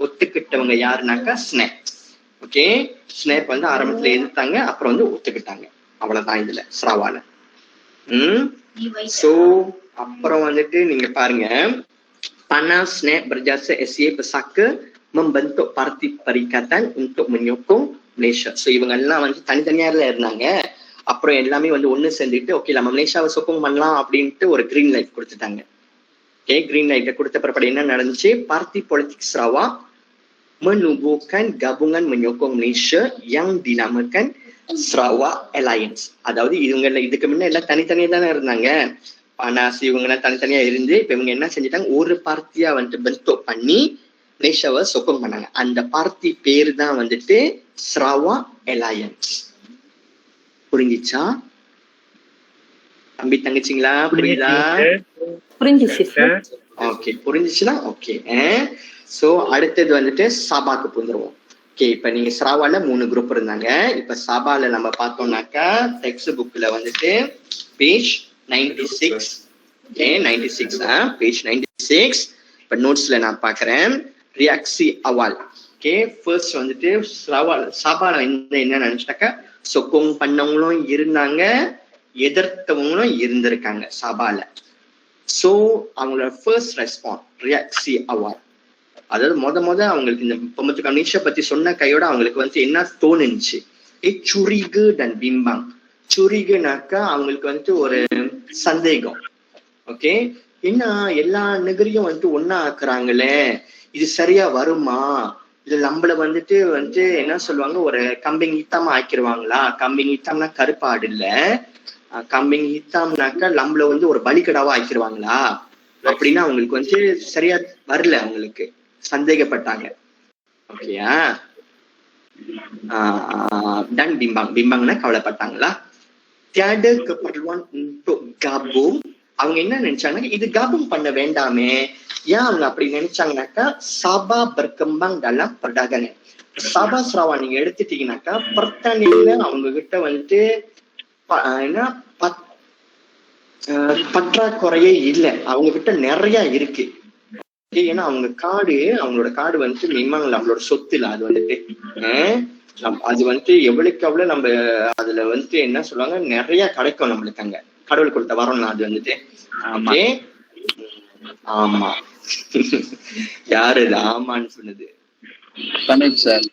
ஒத்துக்கிட்டவங்க யாருனாக்கா ஸ்னேப். ஓகே ஸ்னேப் வந்து ஆரம்பத்துல எதிர்த்தாங்க, அப்புறம் வந்து ஒத்துக்கிட்டாங்க. அவ்வளவுதான் இதுல சரவால. சோ அப்புறம் வந்துட்டு நீங்க பாருங்க, Panas, Snap, Berjasa, SCA, Pesaka membentuk parti perikatan untuk menyokong Malaysia. So இவங்க எல்லாம் வந்து தனித்தனியா இருந்தாங்க. அப்புறம் எல்லாமே வந்து ஒண்ணு சேர்ந்துட்டு ஓகே நம்ம மலேசியாவை சொக்கோங் பண்ணலாம் அப்படின்ட்டு ஒரு கிரீன் லைட் கொடுத்துட்டாங்க. ஓகே கிரீன் லைட்டை கொடுத்த பிறப்படி என்ன நடந்துச்சு? Party politic Sarawak menubuhkan gabungan menyokong Malaysia yang dinamakan Sarawak Alliance. அதாவது இவங்க இதுக்கு முன்ன எல்லாம் தனித்தனியா தானே இருந்தாங்க. பானாஸ் இவங்க எல்லாம் தனித்தனியா இருந்து இப்ப இவங்க என்ன செஞ்சுட்டாங்க? ஒரு பார்ட்டியா வந்துட்டு பென்டோக் பண்ணி மலேசியாவை சொக்கோங் பண்ணாங்க. அந்த பார்ட்டி பேரு தான் வந்துட்டு Sarawak Alliance. புரிஞ்சிச்சா? தம்பி தங்கச்சிங்களா புரியுதா? புரிஞ்சிச்சு சார். ஓகே புரிஞ்சிச்சுன்னா ஓகே. சோ அடுத்தது வந்துட்டு சாபாக்கு புந்துருவோம். ஓகே இப்ப நீங்க ஸ்ராவால 3 குரூப் இருந்தாங்க. இப்ப சாபால நம்ம பார்த்தோம்னாக்கா டெக்ஸ்ட் புக்ல வந்துட்டு பேஜ் 96. Okay 96 page 96. இப்ப நோட்ஸ்ல நான் பாக்குறேன் ரியாக்சி அவால். ஓகே ஃபர்ஸ்ட் வந்துட்டு சாபால என்ன நினைச்சாக்கா சொக்கோங் பண்ணவங்களும் இருந்தாங்க, எதிர்த்தவங்களும் இருந்திருக்காங்க சாபால. சோ அவங்களோட ஃபர்ஸ்ட் ரெஸ்பான்ஸ் ரியாக்சி அவால், அதாவது முத அவங்களுக்கு இந்த பொம்மத்து கம்யூனிஸ்ட பத்தி சொன்ன கையோட அவங்களுக்கு வந்து என்ன தோணுச்சு, சுரிகு தன் பிம்பாங். சுரிகுனாக்கா அவங்களுக்கு வந்துட்டு ஒரு சந்தேகம். ஓகே என்ன எல்லா நகரையும் வந்துட்டு ஒன்னா ஆக்குறாங்களே, இது சரியா வருமா, இது நம்மள வந்துட்டு என்ன சொல்லுவாங்க ஒரு கம்பிங் ஹித்தாம ஆக்கிடுவாங்களா. கம்பிங் ஹித்தாம்னா கருப்பாடு இல்ல, கம்பிங் ஹித்தாம்னாக்கா நம்மள வந்து ஒரு பலிக்கடாவா ஆக்கிடுவாங்களா அப்படின்னு அவங்களுக்கு வந்து சரியா வரல, அவங்களுக்கு சந்தேகப்பட்டாங்க. ஓகேயா dan bimbangனா கவலைப்பட்டாங்களா. tiada keperluan untuk gabung. அவங்க என்ன நினைச்சாங்க, இது gabung பண்ண வேண்டாமே. ஏன் அவங்க அப்படி நினைச்சாங்கனாக்கா சபா berkembang dalam perdagangan. சபா ஸ்ராவா நீங்க எடுத்துட்டீங்கன்னாக்கா பர்த்தனையில அவங்க கிட்ட வந்துட்டு என்ன பற்றாக்குறையே இல்லை, அவங்க கிட்ட நிறைய இருக்கு. ஏன்னா அவங்க காடு, அவங்களோட காடு வந்துட்டு மிம்மாங்க நம்மளோட சொத்து இல்ல, அது வந்துட்டு அது வந்துட்டு எவ்வளவுக்கு எவ்வளவு நம்ம அதுல வந்துட்டு என்ன சொல்லுவாங்க நிறைய கிடைக்கும் நம்மளுக்கு, அங்க கடவுள் கொடுத்த வரோம்னா அது வந்துட்டு. ஓகே ஆமா யாரு இது ஆமான்னு சொன்னது? தமிழ் சார்.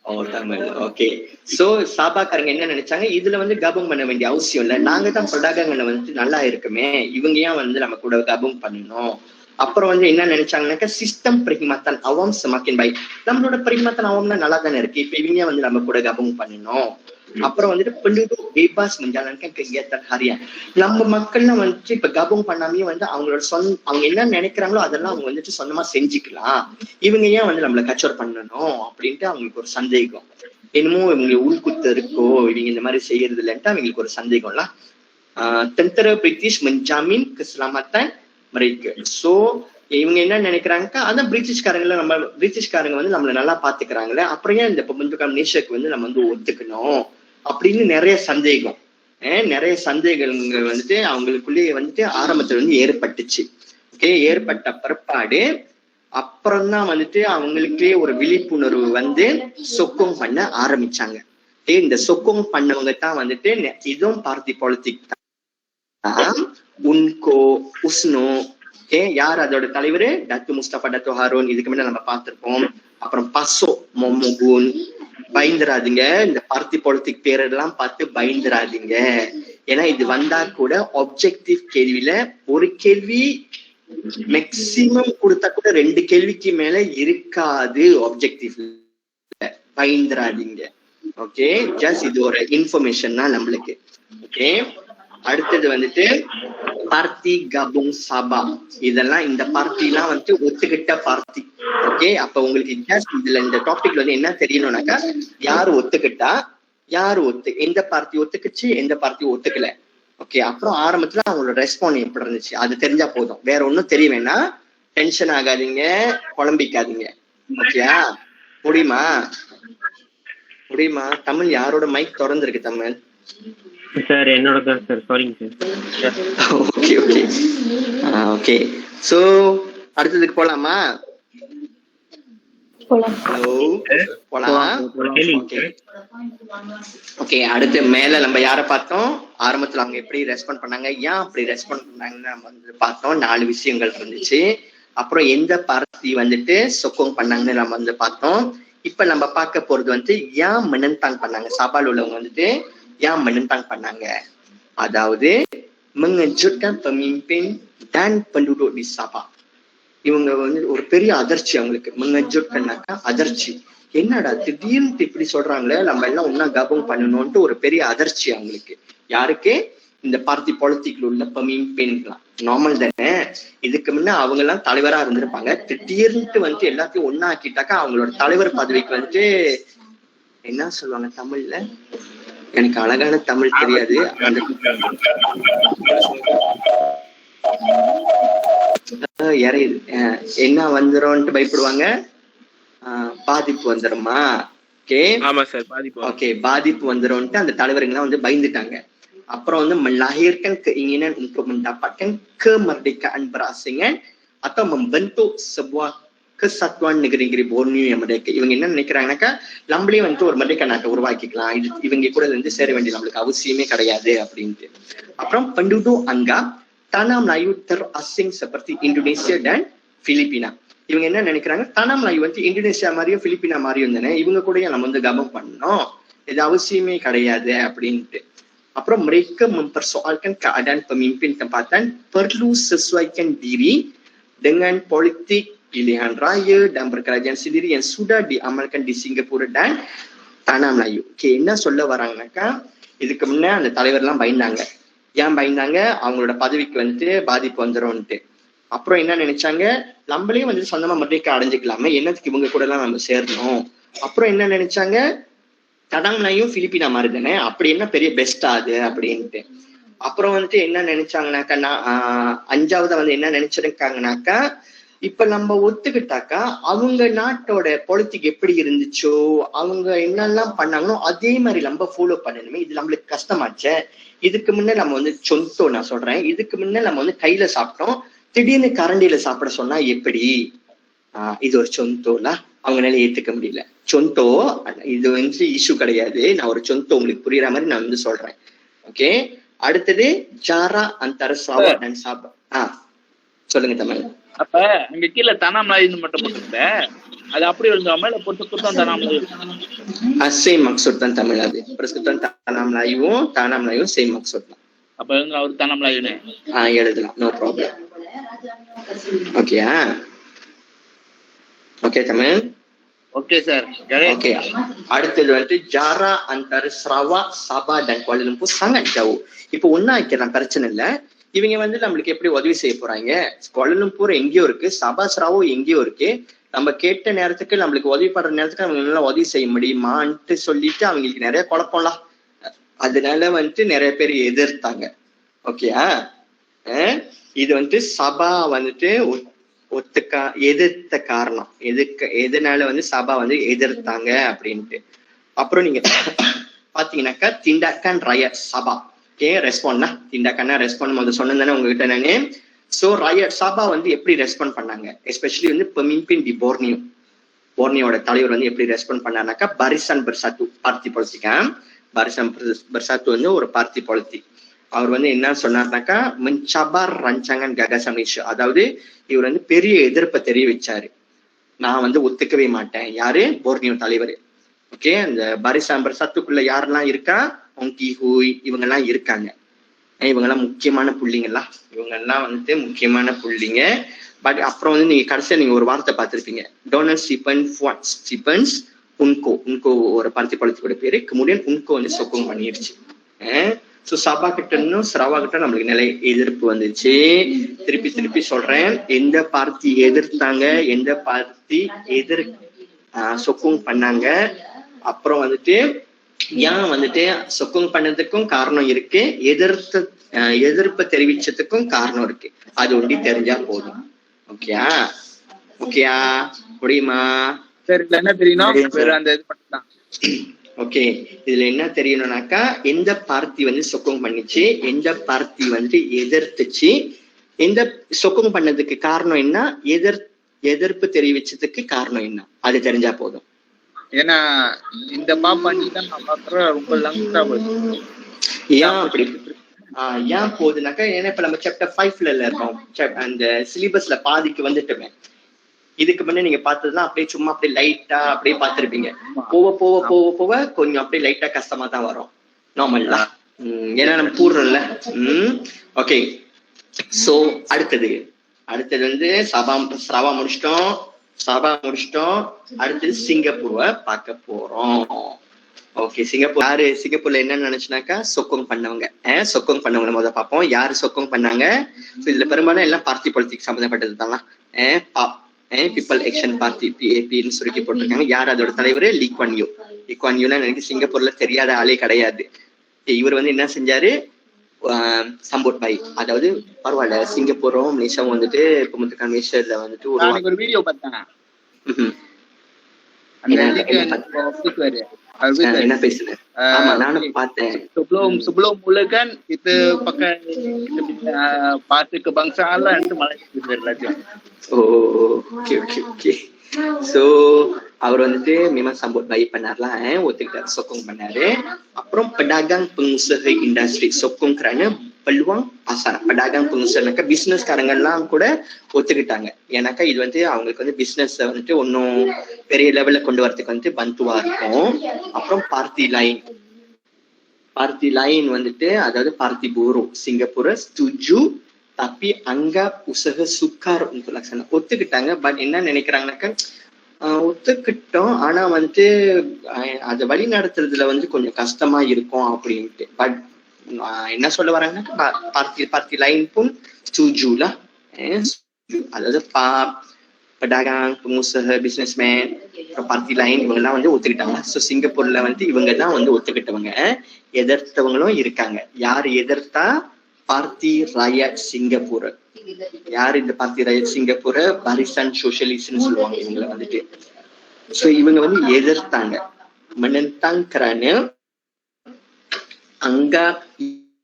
ஓ தமிழ். ஓகே சோ சாபாக்காரங்க என்ன நினைச்சாங்க, இதுல வந்து கபம் பண்ண வேண்டிய அவசியம் இல்லை, நாங்க தான் பிரடாகங்களை வந்துட்டு நல்லா இருக்குமே, இவங்க ஏன் வந்து நம்ம கூட கபம் பண்ணணும். அப்புறம் வந்து என்ன நினைச்சாங்கன்னாக்கா system perkhidmatan awam semakin baik. நம்மளோட perkhidmatan awamனா நல்லா தானே இருக்கு, இப்ப இவங்க வந்து நம்ம கூட கபம் பண்ணணும். அப்புறம் வந்துட்டு penduduk bebas menjalankan kegiatan harian. நம்ம மக்கள்லாம் வந்துட்டு இப்ப கபம் பண்ணாமே வந்து அவங்களோட அவங்க என்ன நினைக்கிறாங்களோ அதெல்லாம் அவங்க வந்துட்டு சொந்தமா செஞ்சுக்கலாம், இவங்க ஏன் வந்து நம்மள கச்சோர் பண்ணணும் அப்படின்ட்டு அவங்களுக்கு ஒரு சந்தேகம். என்னமோ இவங்க உள்குத்து இருக்கோ, இவங்க இந்த மாதிரி செய்யறது இல்லைன்ட்டு அவங்களுக்கு ஒரு சந்தேகம்லாம். tentera British menjamin keselamatan mereka. So இவங்க என்ன நினைக்கிறாங்க, அதான் பிரிட்டிஷ்காரங்க வந்து நம்மள நல்லா பாத்துக்கிறாங்களே, அப்புறம் ஏன் இந்த பொம்மந்துகாம் நேஷக்கு வந்து நம்ம வந்து ஒத்துக்கணும் அப்படின்னு நிறைய சந்தேகம், நிறைய சந்தேகங்கள் வந்துட்டு அவங்களுக்குள்ளேயே வந்துட்டு ஆரம்பத்துல வந்து ஏற்பட்டுச்சு. ஓகே ஏற்பட்ட பிற்பாடு அப்புறம்தான் வந்துட்டு அவங்களுக்கே ஒரு விழிப்புணர்வு வந்து சொக்கோங் பண்ண ஆரம்பிச்சாங்க. இந்த சொக்கோங் பண்ணவங்க தான் வந்துட்டு இதுவும் பார்ட்டி பாலிட்டிக் தான். உன்கோ உஸ்னோ யார் அதோட தலைவர், டத்து முஸ்தபா டத்து ஹாரூன், இதுக்கு முன்னாடி நம்ம பார்த்திருப்போம். அப்புறம் பசோ மொமுகுன். பயந்துராதீங்க, இந்த பார்ட்டி பாலிட்டிக் பேரெல்லாம் பார்த்து பயந்துராதீங்க, ஏன்னா இது வந்தா கூட ஆப்ஜெக்டிவ் கேள்வியில ஒரு கேள்வி மேக்சிமம் கொடுத்தா கூட 2 கேள்விக்கு மேல இருக்காது ஆப்ஜெக்டிவ்ல, பயந்துராதீங்க. ஓகே ஜஸ்ட் இது ஒரு இன்ஃபர்மேஷன் தான் நம்மளுக்கு. ஓகே அடுத்தது வந்துட்டு பார்ட்டி கபுங் சபா, இதெல்லாம் இந்த பார்ட்டி எல்லாம் வந்துட்டு ஒத்துக்கிட்ட பார்ட்டி. ஓகே அப்ப உங்களுக்கு இதுல இந்த டாபிக்ல வந்து என்ன தெரியணும்னாக்கா யாரு ஒத்துக்கிட்டா, யாரு எந்த பார்ட்டி ஒத்துக்குச்சு, எந்த பார்ட்டி ஒத்துக்கல. ஓகே அப்புறம் ஆரம்பத்துல அவங்களோட ரெஸ்பான்ஸ் எப்படி இருந்துச்சு அது தெரிஞ்சா போதும், வேற ஒன்னும் தெரிய வேணாம். டென்ஷன் ஆகாதீங்க, குழம்பிக்காதீங்க. ஓகேயா முடியுமா? தமிழ் யாரோட மைக் திறந்துருக்கு? தமிழ் சார் என்னோட தான் சார், சாரிங்க sir. Okay okay okay so அடுத்ததுக்கு போலாமா? ஹலோ போலாம். ஓகே அடுத்து மேல நம்ம யார பார்த்தோம், ஆரம்பத்துல அவங்க எப்படி ரெஸ்பாண்ட் பண்ணாங்க, ஏன் அப்படி ரெஸ்பாண்ட் பண்ணாங்கன்னு நம்ம வந்து பார்த்தோம். 4 விஷயங்கள் இருந்துச்சு. அப்புறம் எந்த பார்ட்டி வந்துட்டு சொக்கோங் பண்ணாங்கன்னு நம்ம வந்து பார்த்தோம். இப்ப நம்ம பார்க்க போறது வந்து ஏன் மெனன்தாங் பண்ணாங்க, சபால் உள்ளவங்க வந்துட்டு ஏன் மெனன்தாங் பண்ணாங்க, அதாவது mengejutkan pemimpin dan penduduk di Sabah. இவங்க வந்து ஒரு பெரிய அதிர்ச்சி அவங்களுக்கு. mengejutkanனாக்கா அதிர்ச்சி, என்னடா திடீர்னு இப்படி சொல்றாங்களே, நம்ம எல்லாம் ஒன்னா கபம் பண்ணணும்ட்டு ஒரு பெரிய அதிர்ச்சி அவங்களுக்கு. யாருக்கு? இந்த பார்ட்டி பாலிட்டிக்ல உள்ள பமிம்பின்லாம். நார்மல் தானே, இதுக்கு முன்ன அவங்க எல்லாம் தலைவரா இருந்திருப்பாங்க, திடீர்னு வந்து எல்லாத்தையும் ஒன்னா ஆக்கிட்டாக்கா அவங்களோட தலைவர் பதவிக்கு வந்துட்டு என்ன சொல்லுவாங்க தமிழ்ல, எனக்கு அழகான தமிழ் தெரியாது. அந்த என்ன வந்துரும்ட்டு பயப்படுவாங்க. பாதிப்பு வந்துருமா? ஓகே, ஆமா சார், பாதிப்பு. ஓகே, பாதிப்பு வந்துரும்ட்டு அந்த தலைவருங்கெல்லாம் வந்து பயந்துட்டாங்க. Aprono melahirkan keinginan untuk mendapatkan kemerdekaan berasingan atau membentuk sebuah kesatuan negeri-negeri Borneo yang merdeka. இவங்க என்ன நினைக்கிறாங்கன்னாக்கா, நம்மளே வந்து ஒரு மர்டேக்கா நாட்டை உருவாக்கிக்கலாம், இது இவங்க கூட வந்து சேர வேண்டிய நம்மளுக்கு அவசியமே கிடையாது அப்படின்ட்டு. அப்புறம் penduduk anggap tanah Melayu terasing seperti Indonesia dan Filipina. இவங்க என்ன நினைக்கிறாங்க, tanah Melayu வந்து இந்தோனேசியா மாதிரியும் பிலிப்பினா மாதிரியும் தானே, இவங்க கூட நம்ம வந்து கபம் பண்ணோம், இது அவசியமே கிடையாது அப்படின்ட்டு. Aprono mereka mempersoalkan keadaan pemimpin tempatan perlu sesuaikan diri dengan politik pilihan raya dan berkerajaan sendiri yang sudah diamalkan di Singapura dan Tanah Melayu. Okay, என்ன சொல்ல வராங்கனாக்கா, இதுக்கு முன்ன அந்த தலைவர்லாம் பயந்தாங்க. ஏன் பயந்தாங்க? அவங்களோட பதவிக்கு வந்துட்டு பாதிப்பு வந்துரும்ட்டு. அப்புறம் என்ன நினைச்சாங்க, நம்மளே வந்து சொந்தமா மர்டேக்கா அடைஞ்சுக்கலாமே, என்னத்துக்கு இவங்க கூட எல்லாம் நம்ம சேரணும். அப்புறம் என்ன நினைச்சாங்க, தடாம்லையும் பிலிப்பினா மாதிரி தானே, அப்படி என்ன பெரிய பெஸ்ட் ஆகுது அப்படின்ட்டு. அப்புறம் வந்துட்டு என்ன நினைச்சாங்கனாக்கா, அஞ்சாவது வந்து என்ன நினைச்சிருக்காங்கனாக்கா, இப்ப நம்ம ஒத்துக்கிட்டாக்கா அவங்க நாட்டோட பொலிட்டிக் எப்படி இருந்துச்சோ, அவங்க என்னெல்லாம் பண்ணாங்களோ அதே மாதிரி நம்ம ஃபாலோ பண்ணணுமே, இது நம்மளுக்கு கஷ்டமாச்சே. இதுக்கு முன்ன நம்ம வந்து சொந்தோ, நான் சொல்றேன், இதுக்கு முன்ன நம்ம வந்து கையில சாப்பிட்டோம், திடீர்னு கரண்டியில சாப்பிட சொன்னா எப்படி? இது ஒரு சொந்தோல அவங்களால ஏத்துக்க முடியல. சொந்தோ இது வந்து இஷ்யூ கிடையாது, நான் ஒரு சொந்தோ உங்களுக்கு புரியுற மாதிரி நான் வந்து சொல்றேன். ஓகே, அடுத்தது ஜாரா அந்தர சாவா அண்ட் சாபா. சொல்லுங்க தமிழ். அப்ப அங்க கீழே தனாமலாயின்னு மட்டும் போட்டுருந்த, அது அப்படி இருந்தாம இல்ல பொறுத்துக்குத்தான் தனாமலாயு சேம் மக்சூட் தான் தமிழ். அது பிரஸ்குத்தான் தனாமலாயும் சேம் மக்சூட் தான். அப்ப வந்து அவர் தனாமலாயுன்னு எழுதலாம், நோ ப்ராப்ளம். ஓகேயா? Okay Tamil. Okay sir. Okay, அடுத்தது வந்து ஜாரா antara Sarawak, Sabah dan Kuala Lumpur sangat jauh. இப்போ ஒன்னா வைக்கலாம், பிரச்சனை இல்ல. இவங்க வந்து நம்மளுக்கு எப்படி உதவி செய்ய போறாங்க? கோலலம்பூர் எங்கேயோ இருக்கு, சபா சராவோ எங்கேயோ இருக்கு, நம்ம கேட்ட நேரத்துக்கு நம்மளுக்கு உதவி பண்ற நேரத்துக்கு அவங்க நல்லா உதவி செய்ய முடியுமான்ட்டு சொல்லிட்டு அவங்களுக்கு நிறைய குழப்பம்லாம். அதனால வந்துட்டு நிறைய பேர் எதிர்த்தாங்க. ஓகேயா? இது வந்து சபா வந்துட்டு எதிர்த்த காரணம், எதனால வந்து சபா வந்து எதிர்த்தாங்க அப்படின்ட்டு. அப்புறம் நீங்க பாத்தீங்கன்னாக்கா திண்டாக்கான் ரயட் சபா. ஓகே, ரெஸ்பாண்ட்னா திண்டாக்கான ரெஸ்பாண்ட் முதல்ல சொன்னதானே உங்ககிட்ட நானு. சோ ரயட் சபா வந்து எப்படி ரெஸ்பாண்ட் பண்ணாங்க, எஸ்பெஷலி வந்து பெமிம்பின் டி போர்னியோட தலைவர் வந்து எப்படி respond பண்ணாருனாக்கா, பரிசான் Bersatu party Politica. பரிசான் Bersatu வந்து ஒரு பார்ட்டி பொலிட்டிக். அவர் வந்து என்ன சொன்னார்னாக்கா, மென்சாபார் ரஞ்சாங்கன் ககாசம் இஷ்யூ, அதாவது இவர் வந்து பெரிய எதிர்ப்பை தெரிவிச்சாரு, நான் வந்து ஒத்துக்கவே மாட்டேன். யாரு? போர்னியோ தலைவர். ஓகே, அந்த பரிசாம்பர் சத்துக்குள்ள யாரெல்லாம் இருக்கா, ஹூய் இவங்க எல்லாம் இருக்காங்க. இவங்க எல்லாம் முக்கியமான புள்ளிங்களா, இவங்க எல்லாம் வந்துட்டு முக்கியமான புள்ளிங்க. பட் அப்புறம் வந்து நீங்க கடைசியா நீங்க ஒரு வார்த்தை பார்த்திருப்பீங்க, டொனால்ட் ஸ்டீபன்ஸ் உன்கோ ஒரு பார்ட்டி பொலிட்டிக்கோட பேரு, kemudian உன்கோ வந்து சொக்கம் பண்ணிருச்சு. சோ சபா கிட்ட இன்னும் சரவா கிட்ட நம்மளுக்கு நிலை எதிர்ப்பு வந்துச்சு. திருப்பி சொல்றேன், எந்த பார்ட்டி எதிர்த்தாங்க, எந்த பார்ட்டி சொக்குங் பண்ணாங்க, அப்புறம் வந்துட்டு ஏன் வந்துட்டு சொக்குங் பண்ணதுக்கும் காரணம் இருக்கு, எதிர்ப்பு தெரிவிச்சதுக்கும் காரணம் இருக்கு. அது ஒண்டி தெரிஞ்சா போதும். ஓகேயா? முடியுமா? சரி, என்ன தெரியும் அந்த இது பண்ணலாம். ஓகே, இதுல என்ன தெரியணும்னாக்கா, எந்த பார்ட்டி வந்து சொக்கம் பண்ணிச்சு, எந்த பார்ட்டி வந்து எதிர்த்துச்சு, எந்த சொக்கம் பண்ணதுக்கு காரணம் என்ன, எதிர்ப்பு தெரிவிச்சதுக்கு காரணம் என்ன, அது தெரிஞ்சா போதும். ஏன்னா இந்த பண்ணிதான் நான் பாக்குறேன் ரொம்ப லங்கா போகுது. ஏன் அப்படி ஏன் போகுதுனாக்கா, ஏன்னா இப்ப நம்ம சாப்டர் 5ல இருக்கோம், அந்த சிலிபஸ்ல பாதிக்கு வந்துட்டுமே. இதுக்கு முன்ன நீங்க பார்த்ததுலாம் அப்படியே சும்மா அப்படியே லைட்டா அப்படியே பார்த்திருப்பீங்க. போக கொஞ்சம் அப்படியே லைட்டா கஷ்டமா தான் வரும், நார்மல்லா. ஏன்னா நம்ம கூடுறோம்ல. ஓகே, சோ அடுத்தது வந்து சபா முடிச்சிட்டோம். அடுத்தது சிங்கப்பூரை பார்க்க போறோம். ஓகே, சிங்கப்பூர்ல என்ன நினைச்சுனாக்கா, சொக்கோங் பண்ணவங்க முதல்ல பார்ப்போம். யாரு சொக்கோங் பண்ணாங்க? இதுல பெரும்பாலும் எல்லாம் பார்ட்டி பொலிட்டிக் சம்பந்தப்பட்டது தான். பீப்பிள் ஆக்ஷன் பார்ட்டி, PAPன்னு சுருக்கி போட்டிருக்காங்க. யார் அதோட தலைவர்? Lee Kuan Yew. எனக்கு சிங்கப்பூர்ல தெரியாத ஆளே கிடையாது. இவர் வந்து என்ன செஞ்சாரு, சம்போர்ட் பாய், அதாவது பரவாயில்ல சிங்கப்பூரும் மலேசியாவும் வந்துட்டு குமுத்துக்கான் மேஷர்ல வந்துட்டு நாளைக்கு ஒரு வீடியோ பார்த்தேன். என்ன பேசுனேன், ஆமா நானும் பார்த்தேன். sebelum mulakan kita pakai kita punya bahasa kebangsaan itu Malaysia belajar. Okay okay okay. So அவர் வந்துட்டு memang sambut baik பண்ணார்லாம், ஒத்துக்கிட்டார், sokong பண்ணாரு. அப்புறம் pedagang pengusaha industri sokong kerana peluang pasar. pedagang pengusaha பிசினஸ்காரங்கெல்லாம் கூட ஒத்துக்கிட்டாங்க. ஏன்னாக்கா இது வந்து அவங்களுக்கு வந்து பிசினஸ் வந்துட்டு ஒன்னும் பெரிய லெவல்ல கொண்டு வரதுக்கு வந்து பந்துவா இருக்கும். அப்புறம் பார்த்தி லைன் வந்துட்டு, அதாவது பார்த்தி buruh Singapura setuju tapi anggap usaha sukar untuk laksana. ஒத்துக்கிட்டாங்க. பட் என்ன நினைக்கிறாங்கன்னாக்கா, ஒத்துக்கிட்டோம் ஆனா வந்துட்டு அதை வழி நடத்துறதுல வந்து கொஞ்சம் கஷ்டமா இருக்கும் அப்படின்ட்டு. பட் என்ன சொல்ல வராங்கன்னா, பார்த்தி லைன் pun setuju lah, அதாவது pedagang pengusaha businessman party line இவங்கெல்லாம் வந்து ஒத்துக்கிட்டாங்க. ஸோ சிங்கப்பூர்ல வந்து இவங்க தான் வந்து ஒத்துக்கிட்டவங்க. எதிர்த்தவங்களும் இருக்காங்க. யார் எதிர்த்தா? Party riot Singapore. யார் இந்த பார்ட்டி ராயட் சிங்கப்பூரை? பரிசான் சோசியலிஸ்ட்னு சொல்லுவாங்க இவங்களை வந்துட்டு. ஸோ இவங்க வந்து எதிர்த்தாங்க. menentang kerana anggap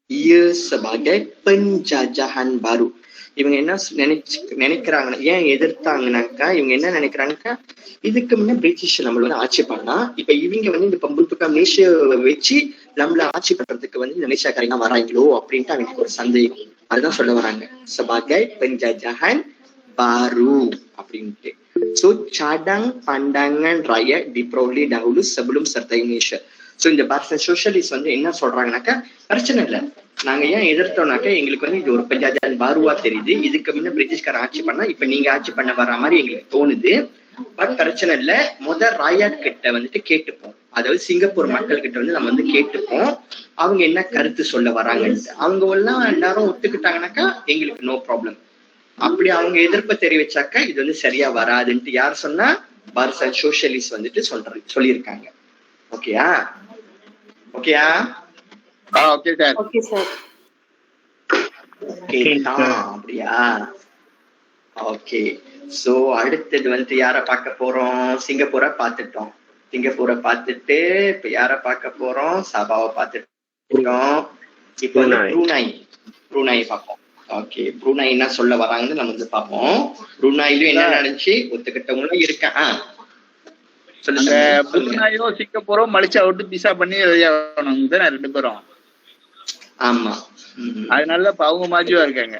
ia sebagai penjajahan baru. இவங்க என்ன நினைக்கிறாங்கன்னா, ஏன் எதிர்த்தாங்கனாக்கா, இவங்க என்ன நினைக்கிறாங்கக்கா, இதுக்கு முன்ன பிரிட்டிஷ் நம்மள வந்து ஆட்சி பண்ணா, இப்ப இவங்க வந்து இந்த பம்புத்துக்கா மலேசியா வச்சு நம்மள ஆட்சி பண்றதுக்கு வந்து மலேசியாக்காரங்க வராங்களோ அப்படின்ட்டு அவங்களுக்கு ஒரு சந்தேகம். அதுதான் சொல்ல வராங்க, sebagai penjajahan baru அப்படின்ட்டு. So cadang pandangan rakyat diperoleh dahulu sebelum sertai Malaysia. So இந்த பாரத சோசியலிஸ்ட் வந்து என்ன சொல்றாங்கன்னாக்கா, பிரச்சனை இல்லை, நாங்க ஏன் எதிர்த்தோம்னாக்கா எங்களுக்கு வந்து இது ஒரு பஞ்சாஜான் பாருவா தெரியுது, இதுக்கு முன்ன பிரிட்டிஷ்கார ஆட்சி பண்ணா இப்ப நீங்க ஆட்சி பண்ண வர மாதிரி எங்களுக்கு தோணுது. பட் பிரச்சனை இல்லை, ராயாட் கிட்ட வந்துட்டு கேட்டுப்போம், அதாவது சிங்கப்பூர் மக்கள் கிட்ட வந்து நம்ம வந்து கேட்டுப்போம் அவங்க என்ன கருத்து சொல்ல வராங்கன்ட்டு. அவங்க எல்லாம் எல்லாரும் ஒத்துக்கிட்டாங்கன்னாக்கா எங்களுக்கு நோ ப்ராப்ளம். அப்படி அவங்க எதிர்ப்பை தெரிவிச்சாக்கா இது வந்து சரியா வராதுன்ட்டு யார் சொன்னா, பாரத சோசியலிஸ்ட் வந்துட்டு சொல்லியிருக்காங்க. ஓகேயா? ஓகேயா? Okay sir. Okay sir. அப்படியா? ஓகே. சோ அடுத்தது வந்து யார பார்க்க போறோம்? சிங்கப்பூரை பார்த்துட்டோம். சிங்கப்பூரை பார்த்துட்டு இப்ப யார பார்க்க போறோம்? சபாவை பார்த்துட்டோம். இப்ப வந்து ப்ரூனாய் பார்ப்போம். ஓகே, ப்ரூனாய் என்ன சொல்ல வராங்கன்னு நம்ம வந்து பார்ப்போம். ப்ரூனாயிலும் என்ன நடந்துச்சு, ஒத்துக்கிட்டவங்களும் இருக்கேன். புருனாயோ சிங்கப்பூரோ மலேசியா விட்டு விசா பண்ணி வெளியாகணும் ரெண்டு பேரும். ஆமா, அதனால அவங்க மாஜிவா இருக்காங்க.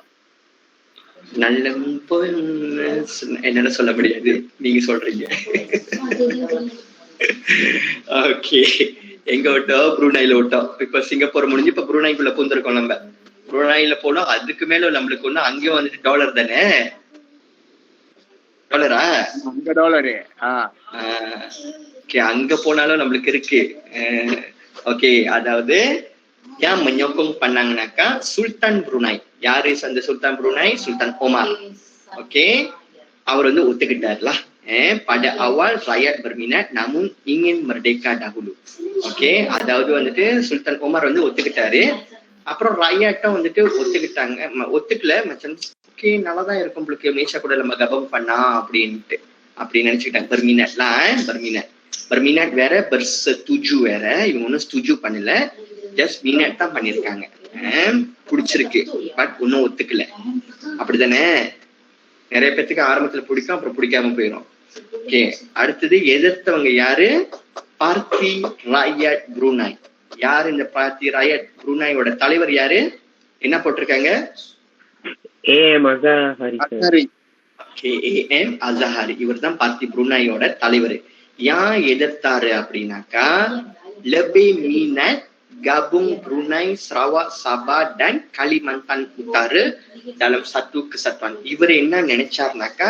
நல்ல என்னன்னு சொல்ல முடியாது, நீங்க சொல்றீங்க. ஓகே, எங்க விட்டோம்? ப்ரூனாயில விட்டோம். இப்ப சிங்கப்பூர் முடிஞ்சு இப்ப ப்ரூனாய்க்குள்ள பூந்திருக்கோம். நம்ம ப்ரூனாயில போனோம், அதுக்கு மேல நம்மளுக்கு ஒண்ணு அங்கேயும் வந்துட்டு டாலர் தானே, டாலரா? அங்க டாலரு. ஓகே, அங்க போனாலும் நம்மளுக்கு இருக்கு. ஓகே, அதாவது ஏன் menyokong பண்ணாங்கன்னாக்கா, சுல்தான் ப்ரூனாய். யாரு அந்த சுல்தான் ப்ரூனாய்? சுல்தான் ஒமார். ஓகே, அவர் வந்து ஒத்துக்கிட்டார்ல. pada awal rakyat berminat namun ingin merdeka dahulu. Okay, அதாவது வந்துட்டு சுல்தான் ஒமார் வந்து ஒத்துக்கிட்டாரு. அப்புறம் ராயாட்டும் வந்துட்டு ஒத்துக்கிட்டாங்க. ஒத்துக்கல மச்சம், ஓகே நல்லாதான் இருக்கும் உங்களுக்கு மலேசியா கூட நம்ம கபம் பண்ணா அப்படின்ட்டு அப்படி நினைச்சுக்கிட்டாங்க. பர்மினாட் வேற, bersetuju வேற. இவங்க ஒன்னும் ஸ்டுஜு பண்ணல, ஜஸ்ட் மீனட் தான் பண்ணிருக்காங்க. பிடிச்சிருக்கு, பட் ஒன்னும் ஒத்துக்கல. அப்படித்தானே? நிறைய பேத்துக்கு ஆரம்பத்துல பிடிக்கும், அப்புறம் பிடிக்காம போயிடும். ஓகே, அடுத்தது எதிர்த்தவங்க யாரு? பார்த்தி ராயட் ப்ரூனாய். யாரு இந்த பார்த்தி ராயட் ப்ரூனாயோட தலைவர் யாரு? என்ன போட்டிருக்காங்க? AM Azahari. AM Azahari. இவர் தான் பார்த்தி ப்ரூனாயோட தலைவர். ஏன் எதிர்த்தாரு அப்படின்னாக்கா, lebih minat gabung Brunei, Sarawak, Sabah dan Kalimantan Utara dalam satu kesatuan. இவர் என்ன நினைச்சாருனாக்கா,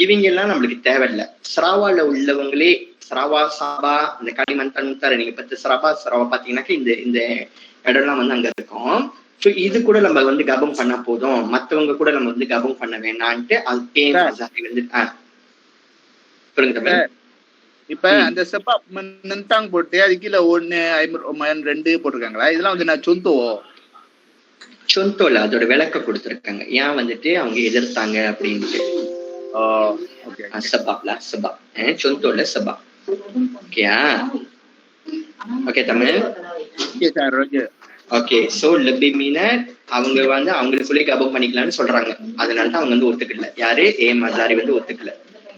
இவங்க எல்லாம் நம்மளுக்கு தேவையில்லை, சரவால உள்ளவங்களே, சரவா, சாபா, இந்த கலிமந்தான் உத்தார, நீங்க பத்து சரவா பாத்தீங்கன்னாக்கா இந்த இடம்லாம் வந்து அங்க இருக்கும். ஸோ இது கூட நம்ம வந்து கபம் பண்ணா போதும், மத்தவங்க கூட நம்ம வந்து கபம் பண்ண வேணான்ட்டு அது வந்து சொல்லுங்க. இப்ப அந்த sebab menentang போட்டு அது கீழே 1 2 போட்டிருக்காங்களா? இதெல்லாம் வந்து நான் சொந்தோல அதோட விளக்க கொடுத்திருக்காங்க ஏன் வந்துட்டு அவங்க எதிர்த்தாங்க அப்படின்ட்டு. sebab contohlah sebab. Okay okay Tamil. Okay sir, okay. Okay, so lebih minat அவங்க வந்து அவங்களுக்குள்ளே கபம் பண்ணிக்கலாம்னு சொல்றாங்க. அதனால தான் அவங்க வந்து ஒத்துக்கல. யாரு AM Azhari வந்து ஒத்துக்கல.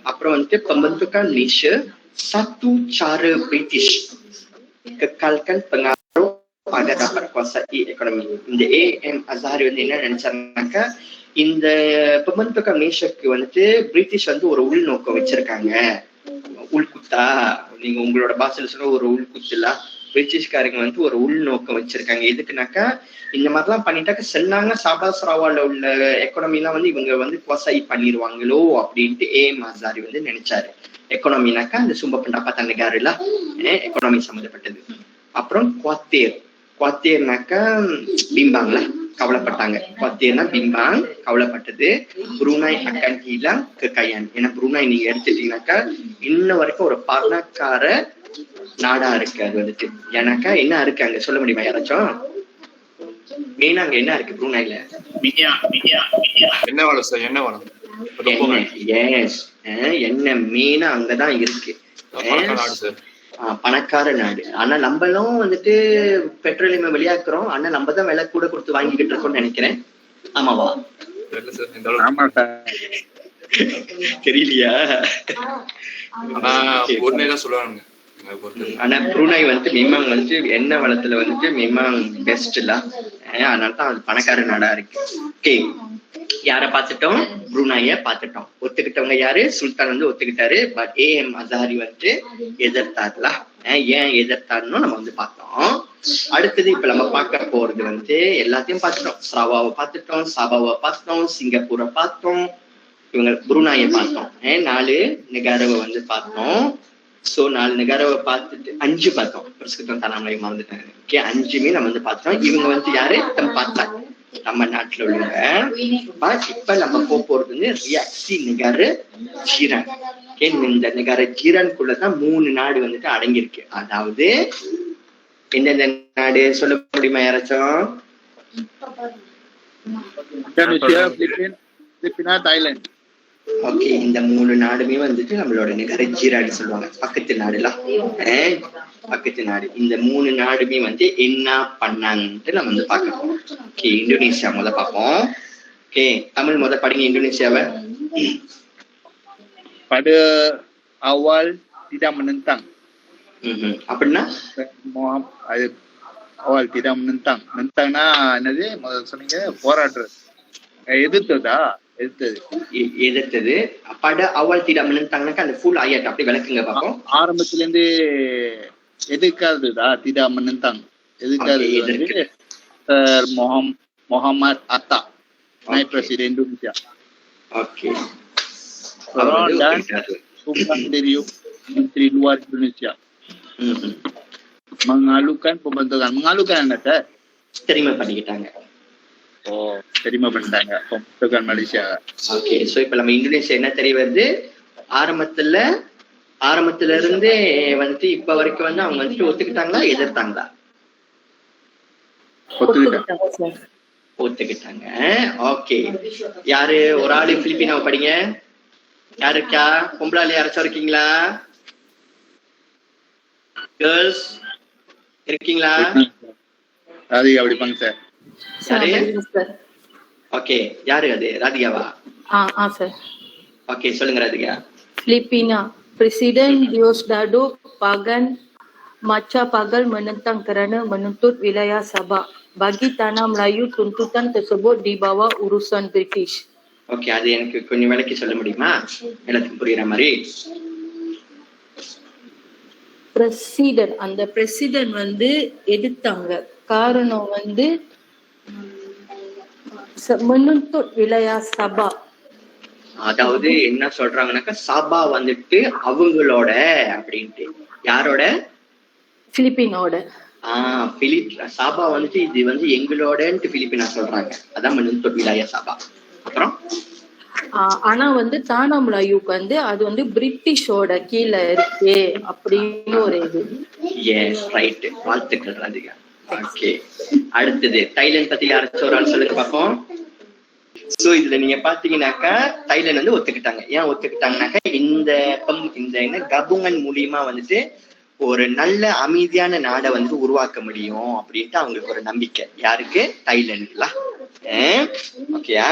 அப்புறம் வந்து pembentukan Malaysia satu cara British kekalkan pengaruh agar dapat kuasai ekonomi. இந்த AM Azhari வந்து என்ன நினைச்சாருனாக்கா இந்த pembentukan Malaysiaக்கு வந்துட்டு பிரிட்டிஷ் வந்து ஒரு உள்நோக்கம் வச்சிருக்காங்க. உள்குத்தா நீங்க உங்களோட பாஷையில சொல்ல ஒரு உள்குத்துலா பிரிட்டிஷ்காரங்க வந்து ஒரு உள்நோக்கம் வச்சிருக்காங்க. எதுக்குனாக்கா இந்த மாதிரிலாம் பண்ணிட்டாக்க சென்னாங்க சாபா சரவால உள்ள எக்கானமிலாம் வந்து இவங்க வந்து குவாசாய் பண்ணிடுவாங்களோ அப்படின்ட்டு AM Azhari வந்து நினைச்சாரு. எக்கானமினாக்கா அந்த சும்ப பண்டாப்பா நெகாருல எக்கானமி சம்மந்தப்பட்டது. அப்புறம் குவாத்தேர்னாக்கா பிம்பாங்களா கவலைப்பட்டாங்க. குவாத்தேர்னா பிம்பாங் கவலைப்பட்டது. புரூனாய் அக்கன் ஹிலாங் கெக்காயான். ஏன்னா புரூனாய் நீங்க எடுத்துட்டீங்கன்னாக்கா இன்ன வரைக்கும் ஒரு பணக்கார நாடா இருக்கு. அது வந்துட்டு ஏன்னாக்கா என்ன இருக்கு அங்க சொல்ல முடியுமா யாராச்சும்? மெயினா அங்க என்ன இருக்கு புரூனாய்ல? என்ன வேணும் சார்? என்ன வேணும்? என்ன மெயினா அங்கதான் இருக்கு. பணக்கார நாடு. ஆனா நம்மளும் வந்துட்டு பெட்ரோலியம் வெளியாக்குறோம். ஆனா நம்ம தான் விலை கூட கொடுத்து வாங்கிக்கிட்டு இருக்கோம்னு நினைக்கிறேன். ஆமாவா? தெரியலையா? சொல்லுவாங்க. ஆனா புரூனாய் வந்து மிமாங் வந்து எண்ணெய் வளத்துல வந்துட்டு மிமாங் பெஸ்ட் இல்ல. அதனாலதான் அது பணக்கார நாடா இருக்கு. ஓகே, யார பாத்துட்டோம்? புரூனாய பாத்துட்டோம். ஒத்துக்கிட்டவங்க யாரு? சுல்தான் வந்து ஒத்துக்கிட்டாரு. பட் AM Azhari வந்து எதிர்த்தாருல. ஏன் எதிர்த்தாருன்னு நம்ம வந்து பார்த்தோம். அடுத்தது இப்ப நம்ம பார்க்க போறது வந்து எல்லாத்தையும் பார்த்துட்டோம். சராவாவை பார்த்துட்டோம், சாபாவை பார்த்தோம், சிங்கப்பூரை பார்த்தோம், இவங்க புரூனாயை பார்த்தோம். 4 நெகாராவை வந்து பார்த்தோம். சோ 4 நெகாராவை பார்த்துட்டு 5 பார்த்தோம். பிரஸ்கிருதம் தானாமலை மறந்துட்டாங்க. ஓகே, 5மே நம்ம வந்து பார்த்தோம். இவங்க வந்து யாரு? பார்த்தா நம்ம நாட்டுல உள்ளவங்க. இப்ப நம்ம போறது வந்து ரியாக்சி நெகாரு ஜீரான். இந்த நெகார ஜீரான்குள்ளதான் 3 நாடு வந்துட்டு அடங்கியிருக்கு. அதாவது எந்தெந்த நாடு சொல்ல முடியுமா யாராச்சும்? தாய்லாந்து. ஓகே, இந்த 3 நாடுமே வந்துட்டு நம்மளோட நெகார ஜீரான் சொல்லுவாங்க. பக்கத்து நாடுலாம் பக்கத்து நாடு. இந்த 3 நாடுமே வந்து என்ன பண்ணாங்கன்ட்டு நம்ம வந்து பார்க்கணும். ஓகே, இந்தோனேஷியா முத பார்ப்போம். ஓகே, தமிழ் முத படிங்க இந்தோனேஷியாவை. Pada awal tidak menentang. அப்படின்னா awal tidak menentang. Menentangனா என்னது? முதல்ல சொன்னீங்க போராடுறது. எதிர்த்தது. பட அவள் tidak menentangனாக்கா அந்த ஃபுல் ஆயட் அப்படியே விளக்குங்க பாப்போம். ஆரம்பத்துல இருந்து எதிர்க்காததா? tidak menentang. எதிர்க்காதது Muhammad Atta, naik presiden Indonesia. Okay, dan Sultan Deriuk, Menteri Luar Indonesia, mengalukan pembentukan. Mengalukan என்ன சார்? தெரியுமா பண்ணிக்கிட்டாங்க. தெரியுமா பண்ணிட்டாங்க pembentukan Malaysia. ஓகே, சோ இப்ப நம்ம இந்தோனேஷியா என்ன தெரிய வருது? ஆரம்பத்துல இருந்து வந்துட்டு இப்ப வரைக்கும் வந்து அவங்க வந்துட்டு ஒத்துக்கிட்டாங்களா எதிர்த்தாங்களா? ஒத்துக்கிட்டாங்க. ஓகே, யாரு? ஒரு ஆளு பிலிப்பினாவை படிங்க. யாரு இருக்கா? பொம்பளால யாராச்சும் இருக்கீங்களா? கேர்ள்ஸ் இருக்கீங்களா? ராதிகா படிப்பாங்க சார். ஓகே, யாரு அது? ராதிகாவா? சார். ஓகே, சொல்லுங்க Radhika. Filipina, Presiden Diosdado Pagan Macha Pagal menentang kerana menuntut wilayah Sabah. Bagi tanah Melayu, tuntutan tersebut di bawah urusan British. Okay, அது எனக்கு கொஞ்சம் விளக்கி சொல்ல முடியுமா? எல்லாத்துக்கும் புரியுற மாதிரி. பிரசிடென்ட், அந்த பிரசிடென்ட் வந்து எடுத்தாங்க. காரணம் வந்து menuntut wilayah Sabah. அதாவது என்ன சொல்றாங்கன்னாக்கா சாபா வந்துட்டு அவங்களோட அப்படின்ட்டு. யாரோட? பிலிப்பினோட. சாபா வந்துட்டு இது வந்து எங்களோடன்ட்டு பிலிப்பினா சொல்றாங்க. அதான் menuntut wilayah Sabah. அப்புறம் ஆனா வந்து தானா மலாயுக்கு வந்து அது வந்து பிரிட்டிஷோட கீழே இருக்கு அப்படின்னு ஒரு இது. எஸ் ரைட், வாழ்த்துக்கள் ராதிகா. ஓகே, அடுத்தது தைலண்ட் பத்தி யாராச்சும் ஒரு ஆள் சொல்லுங்க பார்ப்போம். சோ இதுல நீங்க பாத்தீங்கன்னாக்கா தைலண்ட் வந்து ஒத்துக்கிட்டாங்க. ஏன் ஒத்துக்கிட்டாங்கன்னாக்கா இந்த என்ன கபுங்கன் மூலியமா வந்துட்டு ஒரு நல்ல அமைதியான நாடை வந்து உருவாக்க முடியும் அப்படின்ட்டு அவங்களுக்கு ஒரு நம்பிக்கை. யாருக்கு? தைலண்ட்ல. ஓகேயா?